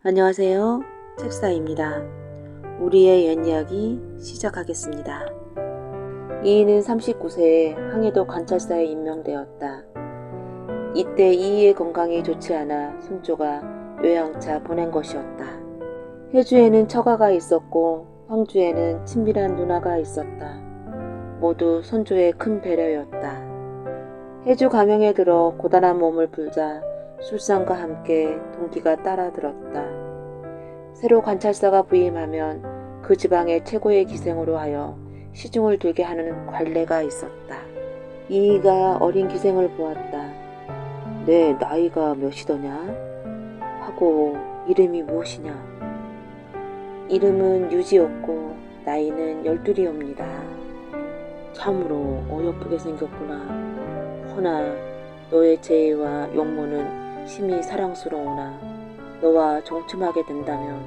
안녕하세요. 책사입니다. 우리의 옛 이야기 시작하겠습니다. 이이는 39세에 항해도 관찰사에 임명되었다. 이때 이이의 건강이 좋지 않아 손조가 요양차 보낸 것이었다. 해주에는 처가가 있었고 황주에는 친밀한 누나가 있었다. 모두 손조의 큰 배려였다. 해주 가명에 들어 고단한 몸을 풀자 술상과 함께 동기가 따라들었다. 새로 관찰사가 부임하면 그 지방의 최고의 기생으로 하여 시중을 들게 하는 관례가 있었다. 이이가 어린 기생을 보았다. 내 나이가 몇이더냐? 하고 이름이 무엇이냐? 이름은 유지였고 나이는 12이옵니다. 참으로 어여쁘게 생겼구나. 허나 너의 제의와 용모는 심히 사랑스러우나 너와 정춤하게 된다면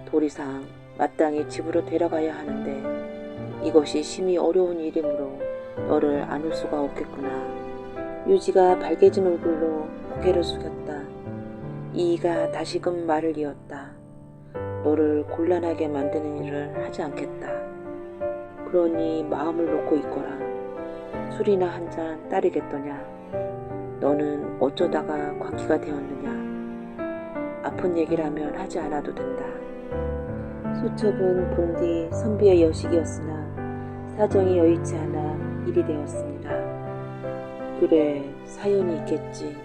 도리상 마땅히 집으로 데려가야 하는데 이것이 심히 어려운 일이므로 너를 안을 수가 없겠구나. 유지가 밝게진 얼굴로 고개를 숙였다. 이이가 다시금 말을 이었다. 너를 곤란하게 만드는 일을 하지 않겠다. 그러니 마음을 놓고 있거라. 술이나 한 잔 따르겠더냐. 너는 어쩌다가 광기가 되었느냐. 아픈 얘기라면 하지 않아도 된다. 수첩은 본디 선비의 여식이었으나 사정이 여의치 않아 일이 되었습니다. 그래, 사연이 있겠지.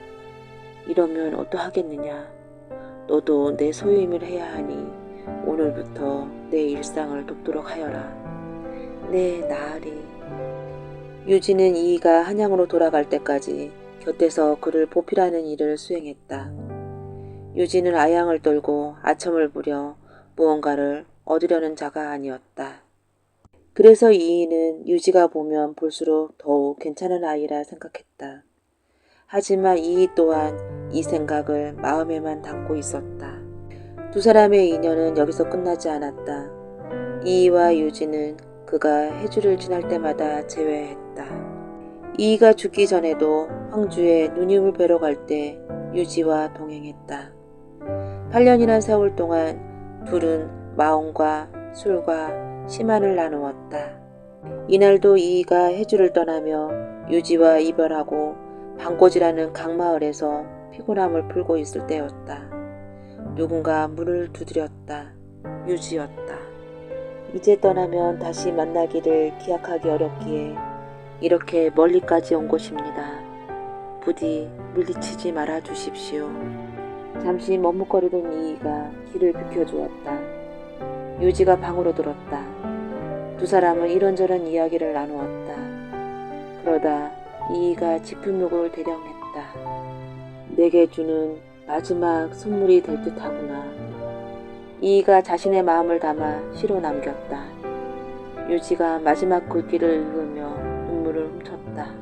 이러면 어떠하겠느냐. 너도 내 소유임을 해야 하니 오늘부터 내 일상을 돕도록 하여라. 네, 나으리. 유지는 이이가 한양으로 돌아갈 때까지 곁에서 그를 보필하는 일을 수행했다. 유지는 아양을 떨고 아첨을 부려 무언가를 얻으려는 자가 아니었다. 그래서 이이는 유지가 보면 볼수록 더욱 괜찮은 아이라 생각했다. 하지만 이이 또한 이 생각을 마음에만 담고 있었다. 두 사람의 인연은 여기서 끝나지 않았다. 이이와 유지는 그가 해주를 지날 때마다 재회했다. 이이가 죽기 전에도 황주에 누님을 뵈러 갈 때 유지와 동행했다. 8년이란 세월 동안 둘은 마음과 술과 시만을 나누었다. 이날도 이이가 해주를 떠나며 유지와 이별하고 방고지라는 강마을에서 피곤함을 풀고 있을 때였다. 누군가 문을 두드렸다. 유지였다. 이제 떠나면 다시 만나기를 기약하기 어렵기에 이렇게 멀리까지 온 것입니다. 부디 물리치지 말아 주십시오. 잠시 머뭇거리던 이이가 길을 비켜주었다. 유지가 방으로 들었다. 두 사람은 이런저런 이야기를 나누었다. 그러다 이이가 지품목을 대령했다. 내게 주는 마지막 선물이 될 듯하구나. 이이가 자신의 마음을 담아 시로 남겼다. 유지가 마지막 글귀를 읽으며 눈물을 훔쳤다.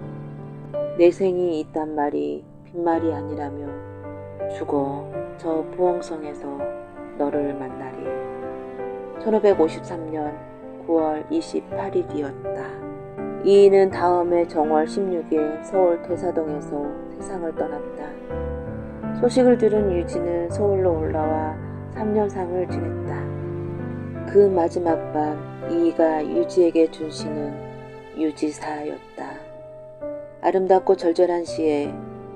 내 생이 있단 말이 빈말이 아니라면 죽어 저 부엉성에서 너를 만나리. 1553년 9월 28일이었다. 이이는 다음해 정월 16일 서울 대사동에서 세상을 떠났다. 소식을 들은 유지는 서울로 올라와 3년상을 지냈다. 그 마지막 밤 이이가 유지에게 준 시는 유지사였다. 아름답고 절절한 시에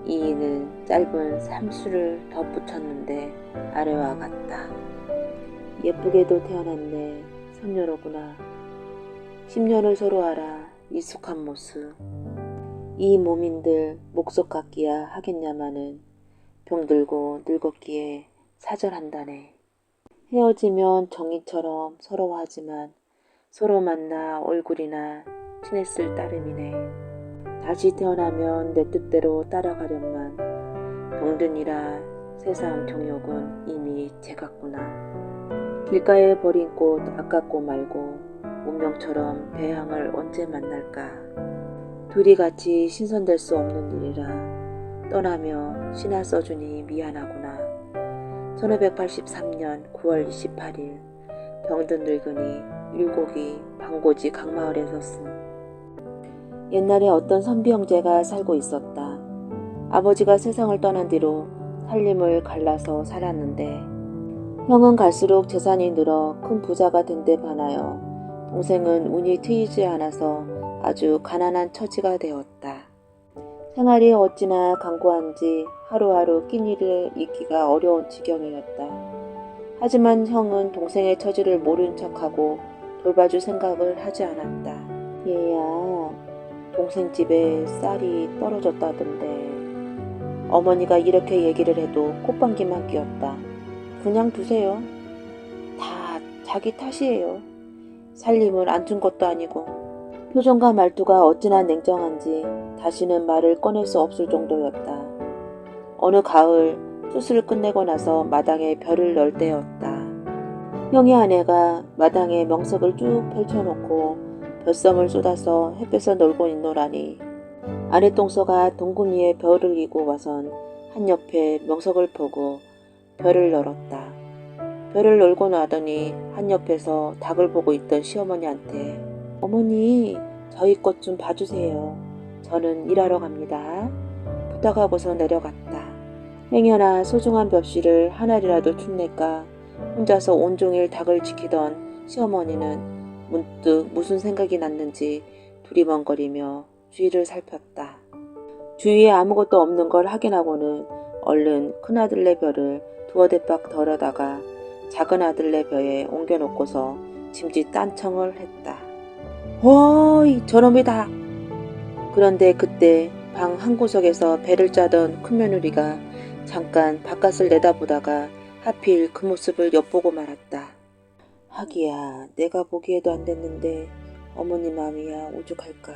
이이는 짧은 삼수를 덧붙였는데 아래와 같다. 예쁘게도 태어났네 선녀로구나. 10년을 서로 알아 익숙한 모습. 이 몸인들 목석 같기야 하겠냐마는 병들고 늙었기에 사절한다네. 헤어지면 정이처럼 서러워하지만 서로 만나 얼굴이나 친했을 따름이네. 다시 태어나면 내 뜻대로 따라가련만 병든이라 세상 정욕은 이미 제갔구나. 길가에 버린 꽃 아깝고 말고 운명처럼 배향을 언제 만날까. 둘이 같이 신선될 수 없는 일이라 떠나며 시나 써주니 미안하구나. 1583년 9월 28일 병든 늙은이 율곡이 방고지 강마을에서 쓴. 옛날에 어떤 선비 형제가 살고 있었다. 아버지가 세상을 떠난 뒤로 살림을 갈라서 살았는데 형은 갈수록 재산이 늘어 큰 부자가 된 데 반하여 동생은 운이 트이지 않아서 아주 가난한 처지가 되었다. 생활이 어찌나 간고한지 하루하루 끼니를 잇기가 어려운 지경이었다. 하지만 형은 동생의 처지를 모른 척하고 돌봐줄 생각을 하지 않았다. 얘야, 동생 집에 쌀이 떨어졌다던데. 어머니가 이렇게 얘기를 해도 콧방귀만 뀌었다. 그냥 두세요. 다 자기 탓이에요. 살림을 안 준 것도 아니고. 표정과 말투가 어찌나 냉정한지 다시는 말을 꺼낼 수 없을 정도였다. 어느 가을 수술을 끝내고 나서 마당에 별을 널 때였다. 형의 아내가 마당에 명석을 쭉 펼쳐놓고 볕섬을 쏟아서 햇볕에 놀고 있노라니 아내 동서가 동구미에 별을 이고 와선 한 옆에 명석을 펴고 별을 널었다. 별을 놀고 나더니 한 옆에서 닭을 보고 있던 시어머니한테 어머니 저희 것 좀 봐주세요. 저는 일하러 갑니다. 부탁하고서 내려갔다. 행여나 소중한 벽시를 하나라도 춥낼까 혼자서 온종일 닭을 지키던 시어머니는 문득 무슨 생각이 났는지 두리번거리며 주위를 살폈다. 주위에 아무것도 없는 걸 확인하고는 얼른 큰아들네 벼를 두어 대박 덜어다가 작은 아들네 벼에 옮겨놓고서 짐짓 딴청을 했다. 어이 저놈이다. 그런데 그때 방 한 구석에서 배를 짜던 큰며느리가 잠깐 바깥을 내다보다가 하필 그 모습을 엿보고 말았다. 하기야 내가 보기에도 안 됐는데 어머니 마음이야 오죽할까.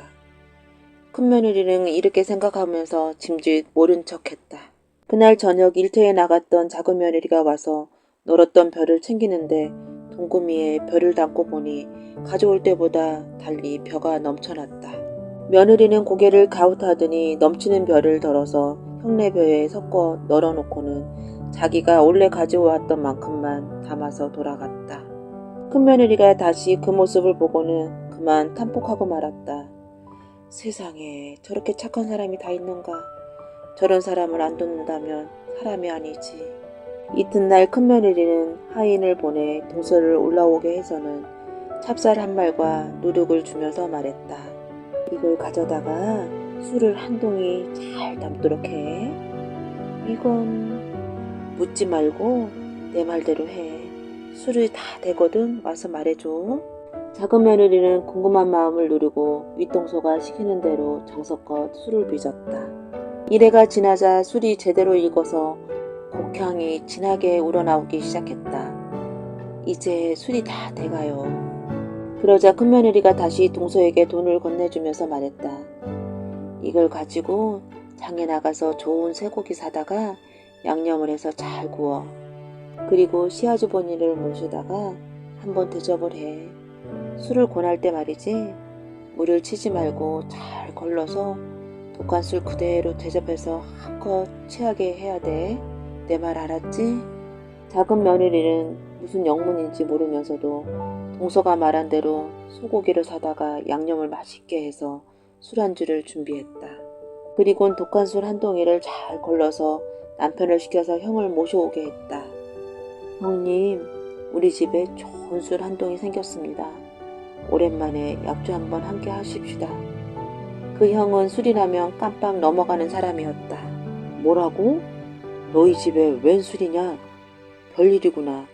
큰며느리는 이렇게 생각하면서 짐짓 모른 척했다. 그날 저녁 일터에 나갔던 작은 며느리가 와서 널었던 벼를 챙기는데 동구미에 벼를 담고 보니 가져올 때보다 달리 벼가 넘쳐났다. 며느리는 고개를 가웃하더니 넘치는 벼를 덜어서 형네벼에 섞어 널어놓고는 자기가 원래 가져왔던 만큼만 담아서 돌아갔다. 큰며느리가 다시 그 모습을 보고는 그만 탄폭하고 말았다. 세상에 저렇게 착한 사람이 다 있는가. 저런 사람을 안 돕는다면 사람이 아니지. 이튿날 큰며느리는 하인을 보내 동서를 올라오게 해서는 찹쌀 한 말과 누룩을 주면서 말했다. 이걸 가져다가 술을 한 동이 잘 담도록 해. 이건 묻지 말고 내 말대로 해. 술이 다 되거든 와서 말해줘. 작은 며느리는 궁금한 마음을 누르고 윗동서가 시키는 대로 정성껏 술을 빚었다. 이래가 지나자 술이 제대로 익어서 곡향이 진하게 우러나오기 시작했다. 이제 술이 다 돼가요. 그러자 큰며느리가 다시 동서에게 돈을 건네주면서 말했다. 이걸 가지고 장에 나가서 좋은 쇠고기 사다가 양념을 해서 잘 구워. 그리고 시아주버니를 모시다가 한번 대접을 해. 술을 권할 때 말이지 물을 치지 말고 잘 걸러서 독한 술 그대로 대접해서 한껏 취하게 해야 돼. 내 말 알았지? 작은 며느리는 무슨 영문인지 모르면서도 동서가 말한 대로 소고기를 사다가 양념을 맛있게 해서 술안주를 준비했다. 그리곤 독한 술 한 동이를 잘 걸러서 남편을 시켜서 형을 모셔오게 했다. 형님, 우리 집에 좋은 술 한 동이 생겼습니다. 오랜만에 약주 한번 함께 하십시다. 그 형은 술이라면 깜빡 넘어가는 사람이었다. 뭐라고? 너희 집에 웬 술이냐? 별일이구나.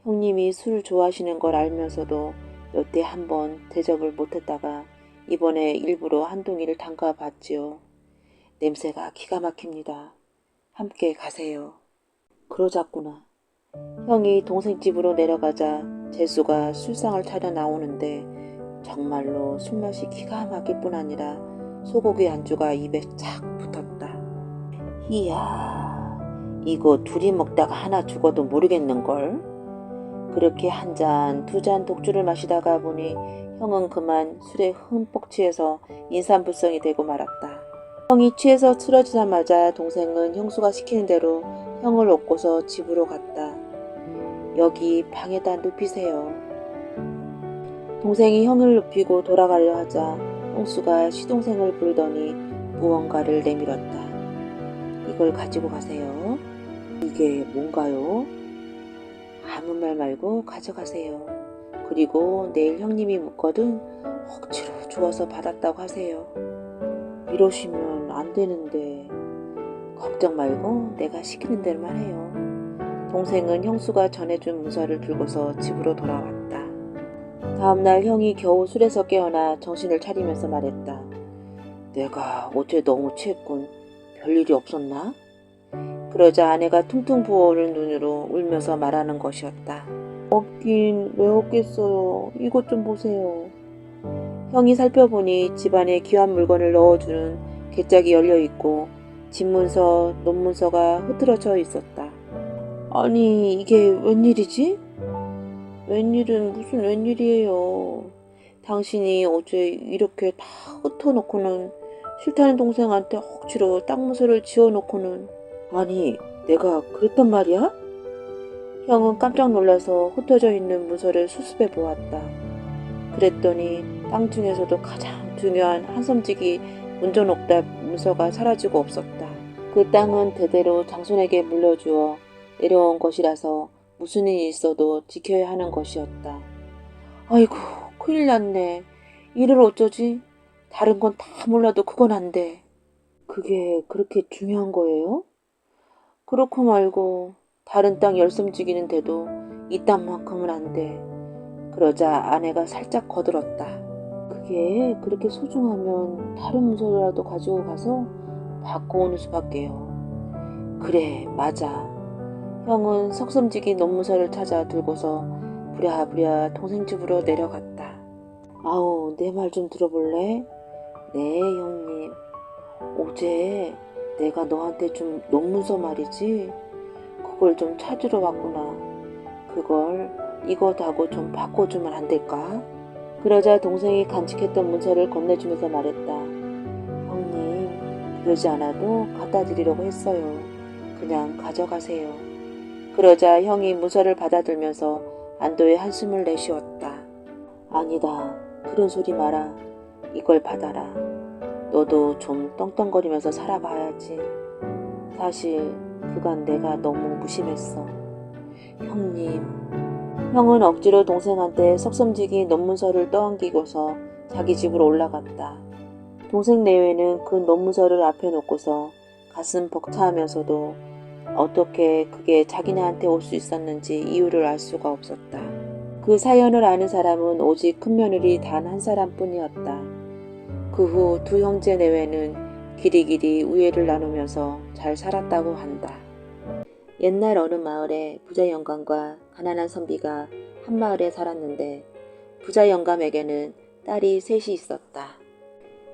형님이 술 좋아하시는 걸 알면서도 여태 한번 대접을 못했다가 이번에 일부러 한 동이를 담가봤지요. 냄새가 기가 막힙니다. 함께 가세요. 그러자꾸나. 형이 동생 집으로 내려가자 재수가 술상을 차려 나오는데 정말로 술맛이 기가 막힐 뿐 아니라 소고기 안주가 입에 착 붙었다. 이야, 이거 둘이 먹다가 하나 죽어도 모르겠는걸? 그렇게 한 잔, 두 잔 독주를 마시다가 보니 형은 그만 술에 흠뻑 취해서 인산불성이 되고 말았다. 형이 취해서 쓰러지자마자 동생은 형수가 시키는 대로 형을 업고서 집으로 갔다. 여기 방에다 눕히세요. 동생이 형을 눕히고 돌아가려 하자 형수가 시동생을 부르더니 무언가를 내밀었다. 이걸 가지고 가세요. 이게 뭔가요? 아무 말 말고 가져가세요. 그리고 내일 형님이 묻거든 억지로 주워서 받았다고 하세요. 이러시면 안 되는데. 걱정 말고 내가 시키는 대로만 해요. 동생은 형수가 전해준 문서를 들고서 집으로 돌아왔다. 다음날 형이 겨우 술에서 깨어나 정신을 차리면서 말했다. 내가 어제 너무 취했군. 별일이 없었나? 그러자 아내가 퉁퉁 부어오른 눈으로 울면서 말하는 것이었다. 없긴 왜 없겠어요. 이것 좀 보세요. 형이 살펴보니 집안에 귀한 물건을 넣어주는 객짝이 열려있고 집문서, 논문서가 흐트러져 있었다. 아니 이게 웬일이지? 웬일은 무슨 웬일이에요. 당신이 어제 이렇게 다 흩어놓고는 싫다는 동생한테 억지로 땅 문서를 지어놓고는. 아니 내가 그랬단 말이야? 형은 깜짝 놀라서 흩어져 있는 문서를 수습해 보았다. 그랬더니 땅 중에서도 가장 중요한 한섬지기 문전옥답 문서가 사라지고 없었다. 그 땅은 대대로 장손에게 물려주어 내려온 것이라서 무슨 일이 있어도 지켜야 하는 것이었다. 아이고 큰일 났네. 이를 어쩌지? 다른 건 다 몰라도 그건 안 돼. 그게 그렇게 중요한 거예요? 그렇고 말고 다른 땅 열섬지기는 돼도 이 땅만큼은 안 돼. 그러자 아내가 살짝 거들었다. 그게 그렇게 소중하면 다른 문서라도 가지고 가서 바꿔오는 수밖에요. 그래 맞아. 형은 석섬지기 논문서를 찾아 들고서 부랴부랴 동생 집으로 내려갔다. 아우 내 말 좀 들어볼래? 네 형님. 어제 내가 너한테 준 논문서 말이지. 그걸 좀 찾으러 왔구나. 그걸 이것하고 좀 바꿔주면 안 될까? 그러자 동생이 간직했던 문서를 건네주면서 말했다. 형님, 그러지 않아도 갖다 드리려고 했어요. 그냥 가져가세요. 그러자 형이 문서를 받아들면서 안도의 한숨을 내쉬었다. 아니다. 그런 소리 마라. 이걸 받아라. 너도 좀 떵떵거리면서 살아봐야지. 사실 그간 내가 너무 무심했어. 형님. 형은 억지로 동생한테 석섬지기 논문서를 떠안기고서 자기 집으로 올라갔다. 동생 내외는 그 논문서를 앞에 놓고서 가슴 벅차하면서도 어떻게 그게 자기네한테 올 수 있었는지 이유를 알 수가 없었다. 그 사연을 아는 사람은 오직 큰며느리 단 한 사람뿐이었다. 그 후 두 형제 내외는 길이길이 우애를 나누면서 잘 살았다고 한다. 옛날 어느 마을에 부자 영감과 가난한 선비가 한 마을에 살았는데 부자 영감에게는 딸이 셋이 있었다.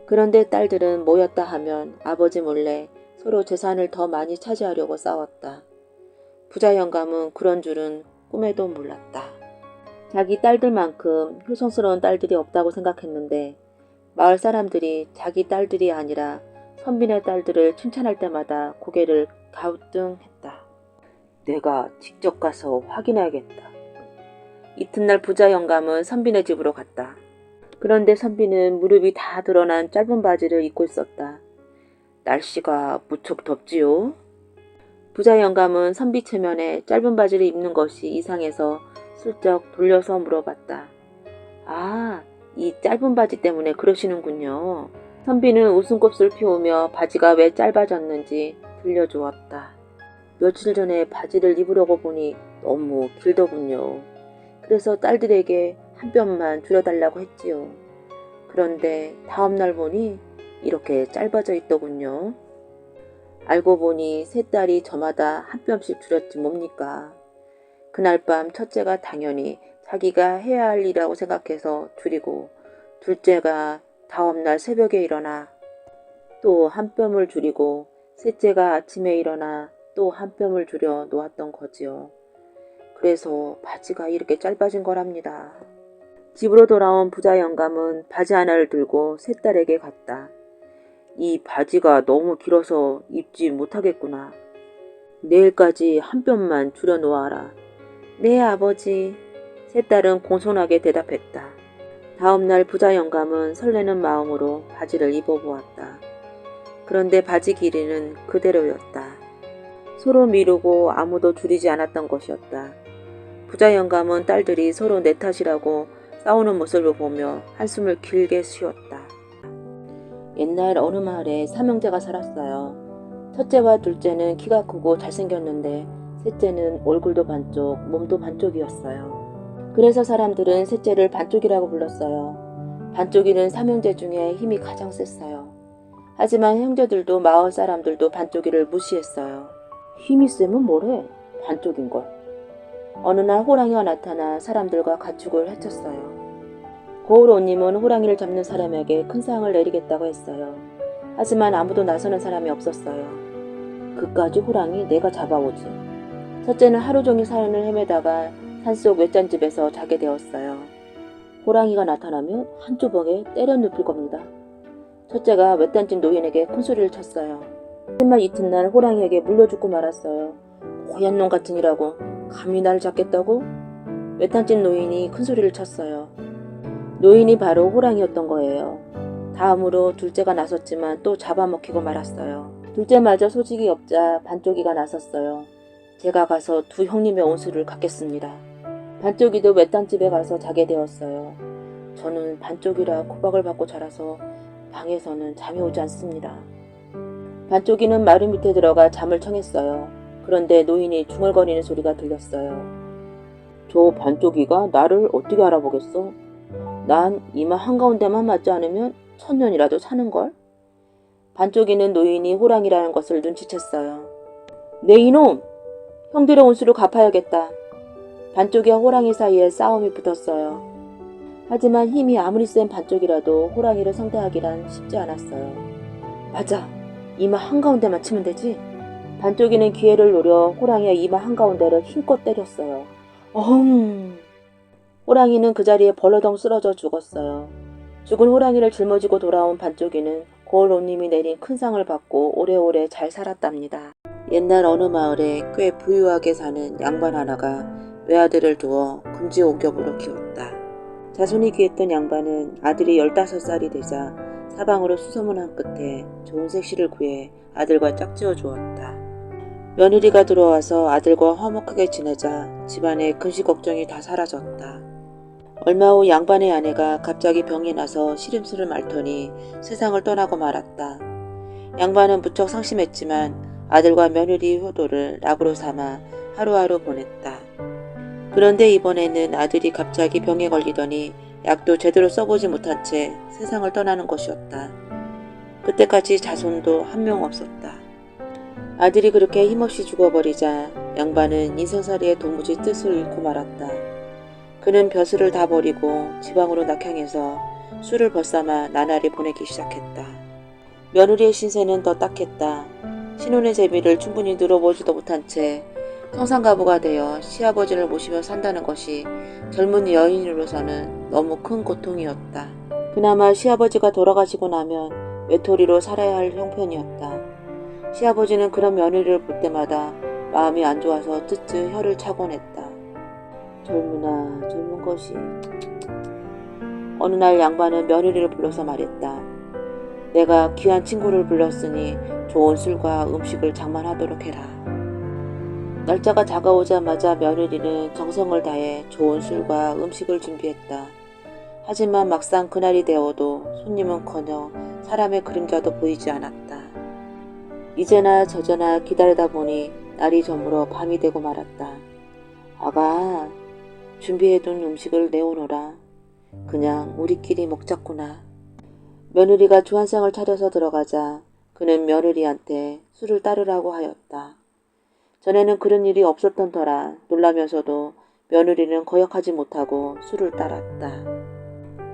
그런데 딸들은 모였다 하면 아버지 몰래 서로 재산을 더 많이 차지하려고 싸웠다. 부자 영감은 그런 줄은 꿈에도 몰랐다. 자기 딸들만큼 효성스러운 딸들이 없다고 생각했는데 마을 사람들이 자기 딸들이 아니라 선비네 딸들을 칭찬할 때마다 고개를 갸우뚱했다. 내가 직접 가서 확인해야겠다. 이튿날 부자 영감은 선비네 집으로 갔다. 그런데 선비는 무릎이 다 드러난 짧은 바지를 입고 있었다. 날씨가 무척 덥지요? 부자 영감은 선비 체면에 짧은 바지를 입는 것이 이상해서 슬쩍 돌려서 물어봤다. 아, 이 짧은 바지 때문에 그러시는군요. 선비는 웃음꽃을 피우며 바지가 왜 짧아졌는지 들려주었다. 며칠 전에 바지를 입으려고 보니 너무 길더군요. 그래서 딸들에게 한 뼘만 줄여달라고 했지요. 그런데 다음날 보니 이렇게 짧아져 있더군요. 알고 보니 세 딸이 저마다 한 뼘씩 줄였지 뭡니까. 그날 밤 첫째가 당연히 자기가 해야 할 일이라고 생각해서 줄이고 둘째가 다음날 새벽에 일어나 또 한 뼘을 줄이고 셋째가 아침에 일어나 또 한 뼘을 줄여 놓았던 거지요. 그래서 바지가 이렇게 짧아진 거랍니다. 집으로 돌아온 부자 영감은 바지 하나를 들고 세 딸에게 갔다. 이 바지가 너무 길어서 입지 못하겠구나. 내일까지 한 뼘만 줄여 놓아라. 네 아버지. 세 딸은 공손하게 대답했다. 다음날 부자 영감은 설레는 마음으로 바지를 입어보았다. 그런데 바지 길이는 그대로였다. 서로 미루고 아무도 줄이지 않았던 것이었다. 부자 영감은 딸들이 서로 내 탓이라고 싸우는 모습을 보며 한숨을 길게 쉬었다. 옛날 어느 마을에 삼형제가 살았어요. 첫째와 둘째는 키가 크고 잘생겼는데 셋째는 얼굴도 반쪽, 몸도 반쪽이었어요. 그래서 사람들은 셋째를 반쪽이라고 불렀어요. 반쪽이는 삼형제 중에 힘이 가장 셌어요. 하지만 형제들도 마을 사람들도 반쪽이를 무시했어요. 힘이 세면 뭐래? 반쪽인걸. 어느 날 호랑이가 나타나 사람들과 가축을 해쳤어요. 고을오님은 호랑이를 잡는 사람에게 큰 상을 내리겠다고 했어요. 하지만 아무도 나서는 사람이 없었어요. 그까지 호랑이 내가 잡아오지. 첫째는 하루 종일 산을 헤매다가 산속 외딴집에서 자게 되었어요. 호랑이가 나타나면 한 주먹에 때려 눕힐 겁니다. 첫째가 외딴집 노인에게 큰 소리를 쳤어요. 하지만 이튿날 호랑이에게 물려 죽고 말았어요. 고얀 놈 같으니라고 감히 날 잡겠다고? 외딴집 노인이 큰 소리를 쳤어요. 노인이 바로 호랑이였던 거예요. 다음으로 둘째가 나섰지만 또 잡아먹히고 말았어요. 둘째마저 소식이 없자 반쪽이가 나섰어요. 제가 가서 두 형님의 온수를 갚겠습니다. 반쪽이도 외딴집에 가서 자게 되었어요. 저는 반쪽이라 구박을 받고 자라서 방에서는 잠이 오지 않습니다. 반쪽이는 마루 밑에 들어가 잠을 청했어요. 그런데 노인이 중얼거리는 소리가 들렸어요. 저 반쪽이가 나를 어떻게 알아보겠어? 난 이마 한가운데만 맞지 않으면 1000년이라도 사는걸? 반쪽이는 노인이 호랑이라는 것을 눈치챘어요. 네 이놈! 형들의 온수를 갚아야겠다. 반쪽이와 호랑이 사이에 싸움이 붙었어요. 하지만 힘이 아무리 센 반쪽이라도 호랑이를 상대하기란 쉽지 않았어요. 맞아. 이마 한가운데만 치면 되지? 반쪽이는 기회를 노려 호랑이의 이마 한가운데를 힘껏 때렸어요. 어흥! 호랑이는 그 자리에 벌러덩 쓰러져 죽었어요. 죽은 호랑이를 짊어지고 돌아온 반쪽이는 고을오님이 내린 큰 상을 받고 오래오래 잘 살았답니다. 옛날 어느 마을에 꽤 부유하게 사는 양반 하나가 외아들을 두어 금지옥엽으로 키웠다. 자손이 귀했던 양반은 아들이 15살이 되자 사방으로 수소문한 끝에 좋은 색시를 구해 아들과 짝지어 주었다. 며느리가 들어와서 아들과 화목하게 지내자 집안의 근시 걱정이 다 사라졌다. 얼마 후 양반의 아내가 갑자기 병이 나서 시름술을 앓더니 세상을 떠나고 말았다. 양반은 무척 상심했지만 아들과 며느리의 효도를 낙으로 삼아 하루하루 보냈다. 그런데 이번에는 아들이 갑자기 병에 걸리더니 약도 제대로 써보지 못한 채 세상을 떠나는 것이었다. 그때까지 자손도 한 명 없었다. 아들이 그렇게 힘없이 죽어버리자 양반은 인생살이의 도무지 뜻을 잃고 말았다. 그는 벼슬을 다 버리고 지방으로 낙향해서 술을 벗삼아 나날이 보내기 시작했다. 며느리의 신세는 더 딱했다. 신혼의 제비를 충분히 늘어보지도 못한 채 성상가부가 되어 시아버지를 모시며 산다는 것이 젊은 여인으로서는 너무 큰 고통이었다. 그나마 시아버지가 돌아가시고 나면 외톨이로 살아야 할 형편이었다. 시아버지는 그런 며느리를 볼 때마다 마음이 안 좋아서 쯧쯧 혀를 차곤 했다. 젊으나 젊은 것이. 어느 날 양반은 며느리를 불러서 말했다. 내가 귀한 친구를 불렀으니 좋은 술과 음식을 장만하도록 해라. 날짜가 다가오자마자 며느리는 정성을 다해 좋은 술과 음식을 준비했다. 하지만 막상 그날이 되어도 손님은커녕 사람의 그림자도 보이지 않았다. 이제나 저제나 기다리다 보니 날이 저물어 밤이 되고 말았다. 아가, 준비해둔 음식을 내오너라. 그냥 우리끼리 먹자꾸나. 며느리가 주한상을 차려서 들어가자 그는 며느리한테 술을 따르라고 하였다. 전에는 그런 일이 없었던 터라 놀라면서도 며느리는 거역하지 못하고 술을 따랐다.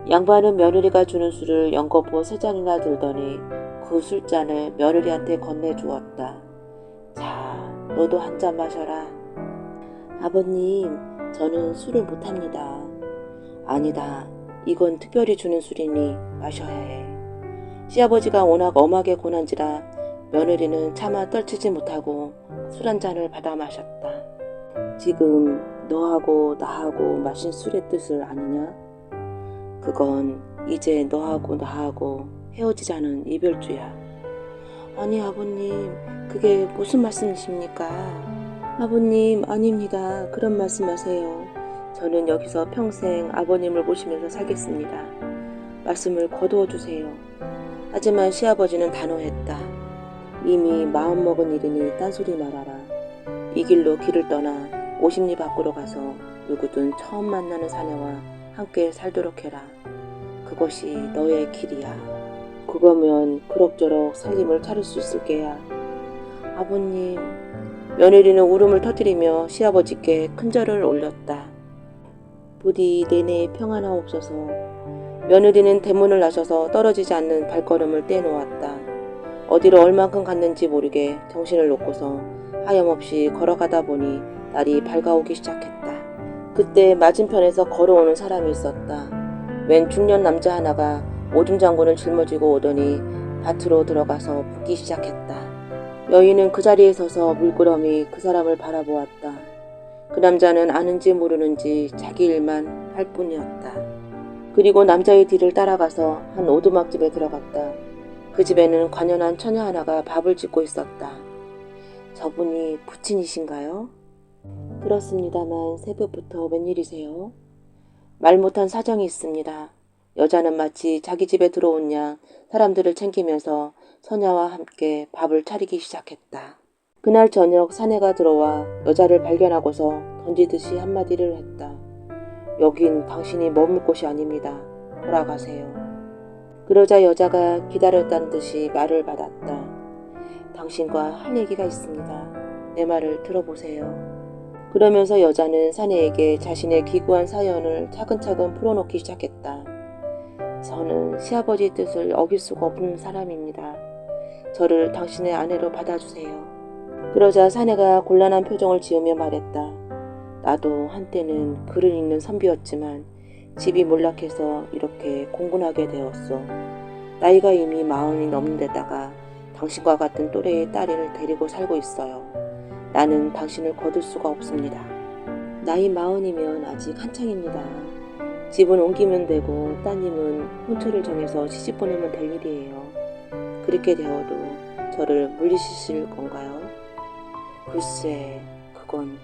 양반은 며느리가 주는 술을 연거푸 3잔이나 들더니 그 술잔을 며느리한테 건네주었다. 자, 너도 한 잔 마셔라. 아버님, 저는 술을 못합니다. 아니다. 이건 특별히 주는 술이니 마셔야 해. 시아버지가 워낙 엄하게 고난지라 며느리는 차마 떨치지 못하고 술 한 잔을 받아 마셨다. 지금 너하고 나하고 마신 술의 뜻을 아느냐? 그건 이제 너하고 나하고 헤어지자는 이별주야. 아니 아버님, 그게 무슨 말씀이십니까? 아버님, 아닙니다. 그런 말씀하세요. 저는 여기서 평생 아버님을 모시면서 살겠습니다. 말씀을 거두어 주세요. 하지만 시아버지는 단호했다. 이미 마음먹은 일이니 딴소리 말아라. 이 길로 길을 떠나 50리 밖으로 가서 누구든 처음 만나는 사내와 함께 살도록 해라. 그것이 너의 길이야. 그거면 그럭저럭 살림을 차릴 수 있을 게야. 아버님, 며느리는 울음을 터뜨리며 시아버지께 큰절을 올렸다. 부디 내내 평안하옵소서. 며느리는 대문을 나서서 떨어지지 않는 발걸음을 떼놓았다. 어디로 얼만큼 갔는지 모르게 정신을 놓고서 하염없이 걸어가다 보니 날이 밝아오기 시작했다. 그때 맞은편에서 걸어오는 사람이 있었다. 웬 중년 남자 하나가 오줌 장구를 짊어지고 오더니 밭으로 들어가서 붓기 시작했다. 여인은 그 자리에 서서 물끄러미 그 사람을 바라보았다. 그 남자는 아는지 모르는지 자기 일만 할 뿐이었다. 그리고 남자의 뒤를 따라가서 한 오두막집에 들어갔다. 그 집에는 관연한 처녀 하나가 밥을 짓고 있었다. 저분이 부친이신가요? 그렇습니다만 새벽부터 웬일이세요? 말 못한 사정이 있습니다. 여자는 마치 자기 집에 들어온 양 사람들을 챙기면서 처녀와 함께 밥을 차리기 시작했다. 그날 저녁 사내가 들어와 여자를 발견하고서 던지듯이 한마디를 했다. 여긴 당신이 머물 곳이 아닙니다. 돌아가세요. 그러자 여자가 기다렸다는 듯이 말을 받았다. 당신과 할 얘기가 있습니다. 내 말을 들어보세요. 그러면서 여자는 사내에게 자신의 기구한 사연을 차근차근 풀어놓기 시작했다. 저는 시아버지 뜻을 어길 수가 없는 사람입니다. 저를 당신의 아내로 받아주세요. 그러자 사내가 곤란한 표정을 지으며 말했다. 나도 한때는 글을 읽는 선비였지만 집이 몰락해서 이렇게 공군하게 되었소. 나이가 이미 40이 넘는 데다가 당신과 같은 또래의 딸을 데리고 살고 있어요. 나는 당신을 거둘 수가 없습니다. 나이 40이면 아직 한창입니다. 집은 옮기면 되고 따님은 혼처를 정해서 시집 보내면 될 일이에요. 그렇게 되어도 저를 물리치실 건가요? 글쎄, 그건...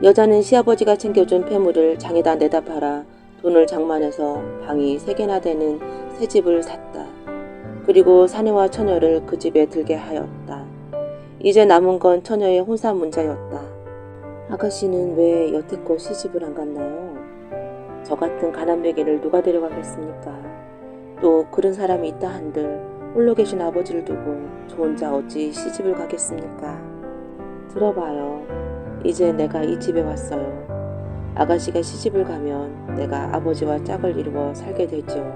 여자는 시아버지가 챙겨준 폐물을 장에다 내다 팔아 돈을 장만해서 방이 3개나 되는 새 집을 샀다. 그리고 사내와 처녀를 그 집에 들게 하였다. 이제 남은 건 처녀의 혼사 문제였다. 아가씨는 왜 여태껏 시집을 안 갔나요? 저 같은 가난뱅이를 누가 데려가겠습니까? 또 그런 사람이 있다 한들 홀로 계신 아버지를 두고 저 혼자 어찌 시집을 가겠습니까? 들어봐요. 이제 내가 이 집에 왔어요. 아가씨가 시집을 가면 내가 아버지와 짝을 이루어 살게 되죠.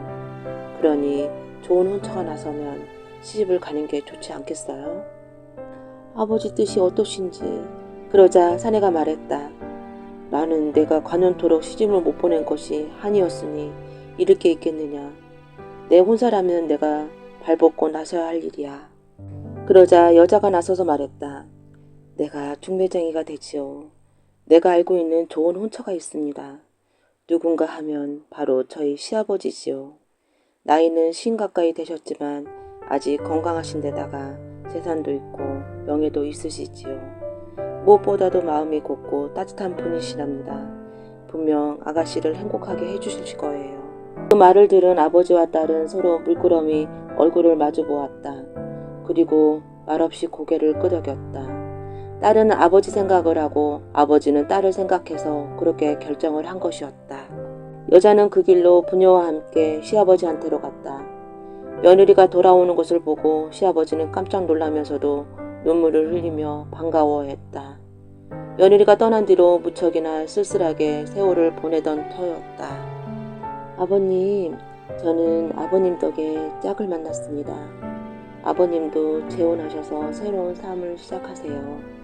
그러니 좋은 혼처가 나서면 시집을 가는 게 좋지 않겠어요? 아버지 뜻이 어떠신지. 그러자 사내가 말했다. 나는 내가 관연토록 시집을 못 보낸 것이 한이었으니 잃을 게 있겠느냐. 내 혼사라면 내가 발벗고 나서야 할 일이야. 그러자 여자가 나서서 말했다. 내가 중매쟁이가 되지요. 내가 알고 있는 좋은 혼처가 있습니다. 누군가 하면 바로 저희 시아버지지요. 나이는 50 가까이 되셨지만 아직 건강하신 데다가 재산도 있고 명예도 있으시지요. 무엇보다도 마음이 곱고 따뜻한 분이시랍니다. 분명 아가씨를 행복하게 해주실 거예요. 그 말을 들은 아버지와 딸은 서로 물끄러미 얼굴을 마주 보았다. 그리고 말없이 고개를 끄덕였다. 딸은 아버지 생각을 하고 아버지는 딸을 생각해서 그렇게 결정을 한 것이었다. 여자는 그 길로 부녀와 함께 시아버지한테로 갔다. 며느리가 돌아오는 것을 보고 시아버지는 깜짝 놀라면서도 눈물을 흘리며 반가워했다. 며느리가 떠난 뒤로 무척이나 쓸쓸하게 세월을 보내던 터였다. 아버님, 저는 아버님 덕에 짝을 만났습니다. 아버님도 재혼하셔서 새로운 삶을 시작하세요.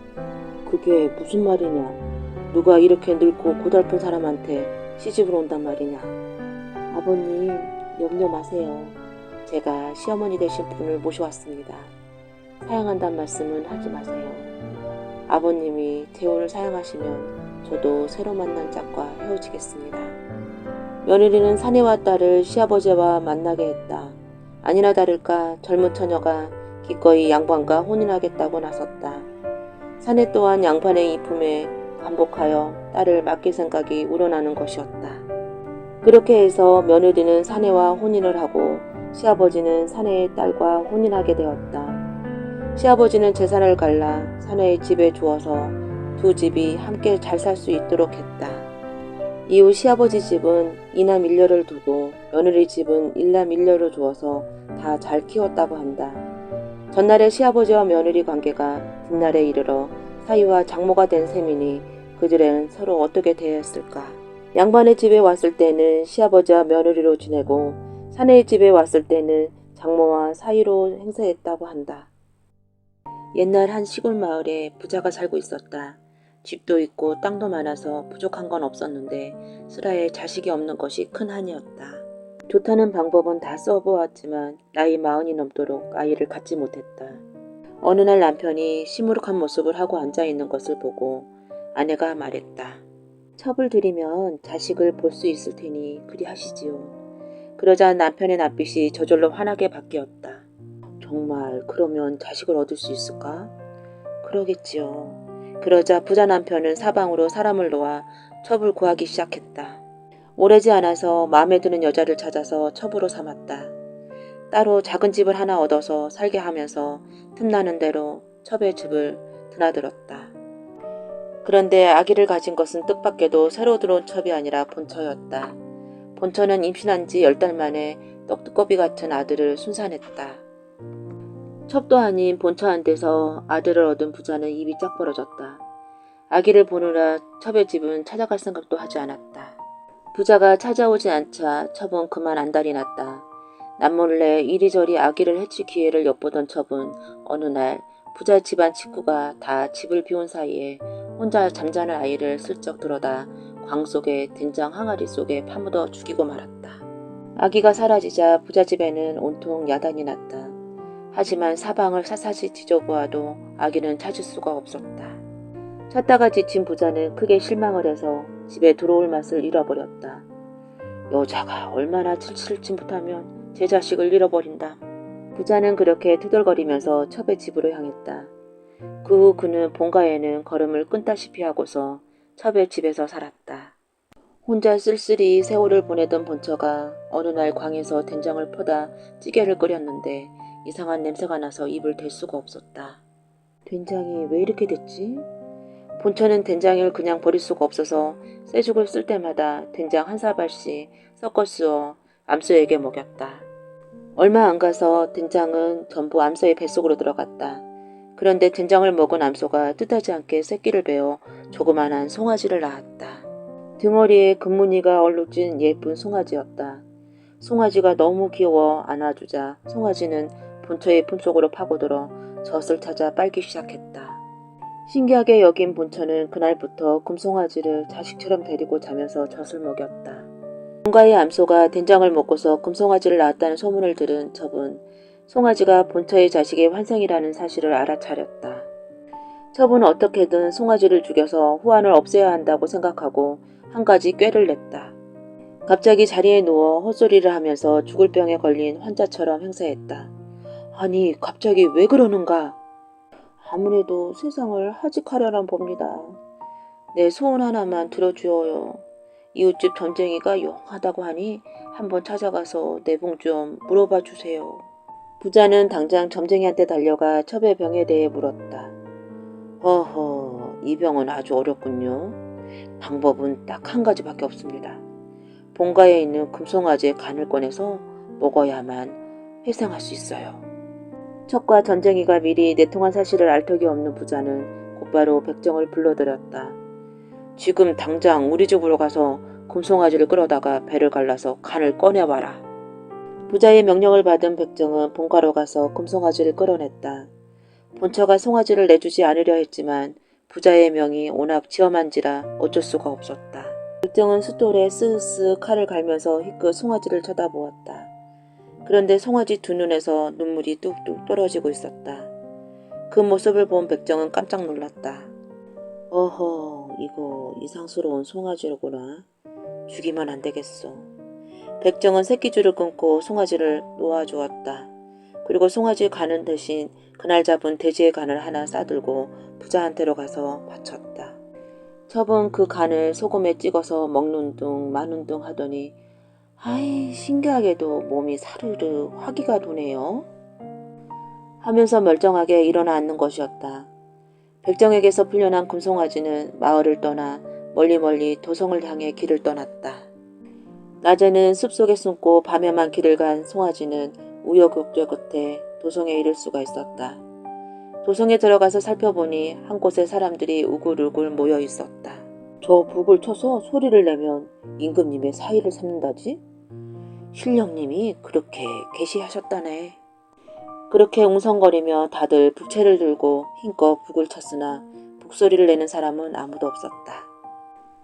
그게 무슨 말이냐? 누가 이렇게 늙고 고달픈 사람한테 시집을 온단 말이냐? 아버님, 염려 마세요. 제가 시어머니 되신 분을 모셔왔습니다. 사양한다는 말씀은 하지 마세요. 아버님이 재혼을 사양하시면 저도 새로 만난 짝과 헤어지겠습니다. 며느리는 사내와 딸을 시아버지와 만나게 했다. 아니나 다를까 젊은 처녀가 기꺼이 양반과 혼인하겠다고 나섰다. 사내 또한 양반의 이품에 반복하여 딸을 맡길 생각이 우러나는 것이었다. 그렇게 해서 며느리는 사내와 혼인을 하고 시아버지는 사내의 딸과 혼인하게 되었다. 시아버지는 재산을 갈라 사내의 집에 주어서 두 집이 함께 잘 살 수 있도록 했다. 이후 시아버지 집은 이남 일녀를 두고 며느리 집은 일남 일녀를 주어서 다 잘 키웠다고 한다. 전날의 시아버지와 며느리 관계가 뒷날에 이르러 사위와 장모가 된 셈이니 그들은 서로 어떻게 대했을까. 양반의 집에 왔을 때는 시아버지와 며느리로 지내고 사내의 집에 왔을 때는 장모와 사위로 행세했다고 한다. 옛날 한 시골 마을에 부자가 살고 있었다. 집도 있고 땅도 많아서 부족한 건 없었는데 슬하에 자식이 없는 것이 큰 한이었다. 좋다는 방법은 다 써보았지만 나이 40이 넘도록 아이를 갖지 못했다. 어느 날 남편이 시무룩한 모습을 하고 앉아있는 것을 보고 아내가 말했다. 첩을 들이면 자식을 볼 수 있을 테니 그리 하시지요. 그러자 남편의 낯빛이 저절로 환하게 바뀌었다. 정말 그러면 자식을 얻을 수 있을까? 그러겠지요. 그러자 부자 남편은 사방으로 사람을 놓아 첩을 구하기 시작했다. 오래지 않아서 마음에 드는 여자를 찾아서 첩으로 삼았다. 따로 작은 집을 하나 얻어서 살게 하면서 틈나는 대로 첩의 집을 드나들었다. 그런데 아기를 가진 것은 뜻밖에도 새로 들어온 첩이 아니라 본처였다. 본처는 임신한 지 10달 만에 떡두꺼비 같은 아들을 순산했다. 첩도 아닌 본처한테서 아들을 얻은 부자는 입이 짝 벌어졌다. 아기를 보느라 첩의 집은 찾아갈 생각도 하지 않았다. 부자가 찾아오지 않자 첩은 그만 안달이 났다. 남몰래 이리저리 아기를 해칠 기회를 엿보던 첩은 어느 날 부자 집안 식구가 다 집을 비운 사이에 혼자 잠자는 아이를 슬쩍 들어다 광 속에 된장 항아리 속에 파묻어 죽이고 말았다. 아기가 사라지자 부자 집에는 온통 야단이 났다. 하지만 사방을 샅샅이 뒤져보아도 아기는 찾을 수가 없었다. 찾다가 지친 부자는 크게 실망을 해서 집에 들어올 맛을 잃어버렸다. 여자가 얼마나 칠칠치 못하면 제 자식을 잃어버린다. 부자는 그렇게 투덜거리면서 첩의 집으로 향했다. 그 후 그는 본가에는 걸음을 끊다시피 하고서 첩의 집에서 살았다. 혼자 쓸쓸히 세월을 보내던 본처가 어느 날 광에서 된장을 퍼다 찌개를 끓였는데 이상한 냄새가 나서 입을 댈 수가 없었다. 된장이 왜 이렇게 됐지? 본처는 된장을 그냥 버릴 수가 없어서 쇠죽을 쓸 때마다 된장 한 사발씩 섞어 쑤어 암소에게 먹였다. 얼마 안 가서 된장은 전부 암소의 뱃속으로 들어갔다. 그런데 된장을 먹은 암소가 뜻하지 않게 새끼를 베어 조그만한 송아지를 낳았다. 등허리에 금무늬가 얼룩진 예쁜 송아지였다. 송아지가 너무 귀여워 안아주자 송아지는 본처의 품속으로 파고들어 젖을 찾아 빨기 시작했다. 신기하게 여긴 본처는 그날부터 금송아지를 자식처럼 데리고 자면서 젖을 먹였다. 본가의 암소가 된장을 먹고서 금송아지를 낳았다는 소문을 들은 첩은 송아지가 본처의 자식의 환생이라는 사실을 알아차렸다. 첩은 어떻게든 송아지를 죽여서 후환을 없애야 한다고 생각하고 한 가지 꾀를 냈다. 갑자기 자리에 누워 헛소리를 하면서 죽을 병에 걸린 환자처럼 행세했다. 아니 갑자기 왜 그러는가? 아무래도 세상을 하직하려나 봅니다. 내 소원 하나만 들어주어요. 이웃집 전쟁이가 용하다고 하니 한번 찾아가서 내봉 좀 물어봐 주세요. 부자는 당장 점쟁이한테 달려가 첩의 병에 대해 물었다. 허허, 이 병은 아주 어렵군요. 방법은 딱 한 가지밖에 없습니다. 본가에 있는 금송아지의 간을 꺼내서 먹어야만 회생할 수 있어요. 첩과 전쟁이가 미리 내통한 사실을 알 턱이 없는 부자는 곧바로 백정을 불러들였다. 지금 당장 우리 집으로 가서 금송아지를 끌어다가 배를 갈라서 간을 꺼내와라. 부자의 명령을 받은 백정은 본가로 가서 금송아지를 끌어냈다. 본처가 송아지를 내주지 않으려 했지만 부자의 명이 워낙 지엄한지라 어쩔 수가 없었다. 백정은 숫돌에 스으스 칼을 갈면서 희끗 송아지를 쳐다보았다. 그런데 송아지 두 눈에서 눈물이 뚝뚝 떨어지고 있었다. 그 모습을 본 백정은 깜짝 놀랐다. 어허, 이거 이상스러운 송아지로구나. 죽이면 안 되겠어. 백정은 새끼줄을 끊고 송아지를 놓아주었다. 그리고 송아지 가는 대신 그날 잡은 돼지의 간을 하나 싸들고 부자한테로 가서 바쳤다. 첩은 그 간을 소금에 찍어서 먹는 둥 마는 둥 하더니 아이 신기하게도 몸이 사르르 화기가 도네요. 하면서 멀쩡하게 일어나 앉는 것이었다. 백정에게서 풀려난 금송아지는 마을을 떠나 멀리 도성을 향해 길을 떠났다. 낮에는 숲속에 숨고 밤에만 길을 간 송아지는 우여곡절 끝에 도성에 이를 수가 있었다. 도성에 들어가서 살펴보니 한 곳에 사람들이 우글우글 모여 있었다. 저 북을 쳐서 소리를 내면 임금님의 사위를 삼는다지? 신령님이 그렇게 계시하셨다네. 그렇게 웅성거리며 다들 북채를 들고 힘껏 북을 쳤으나 북소리를 내는 사람은 아무도 없었다.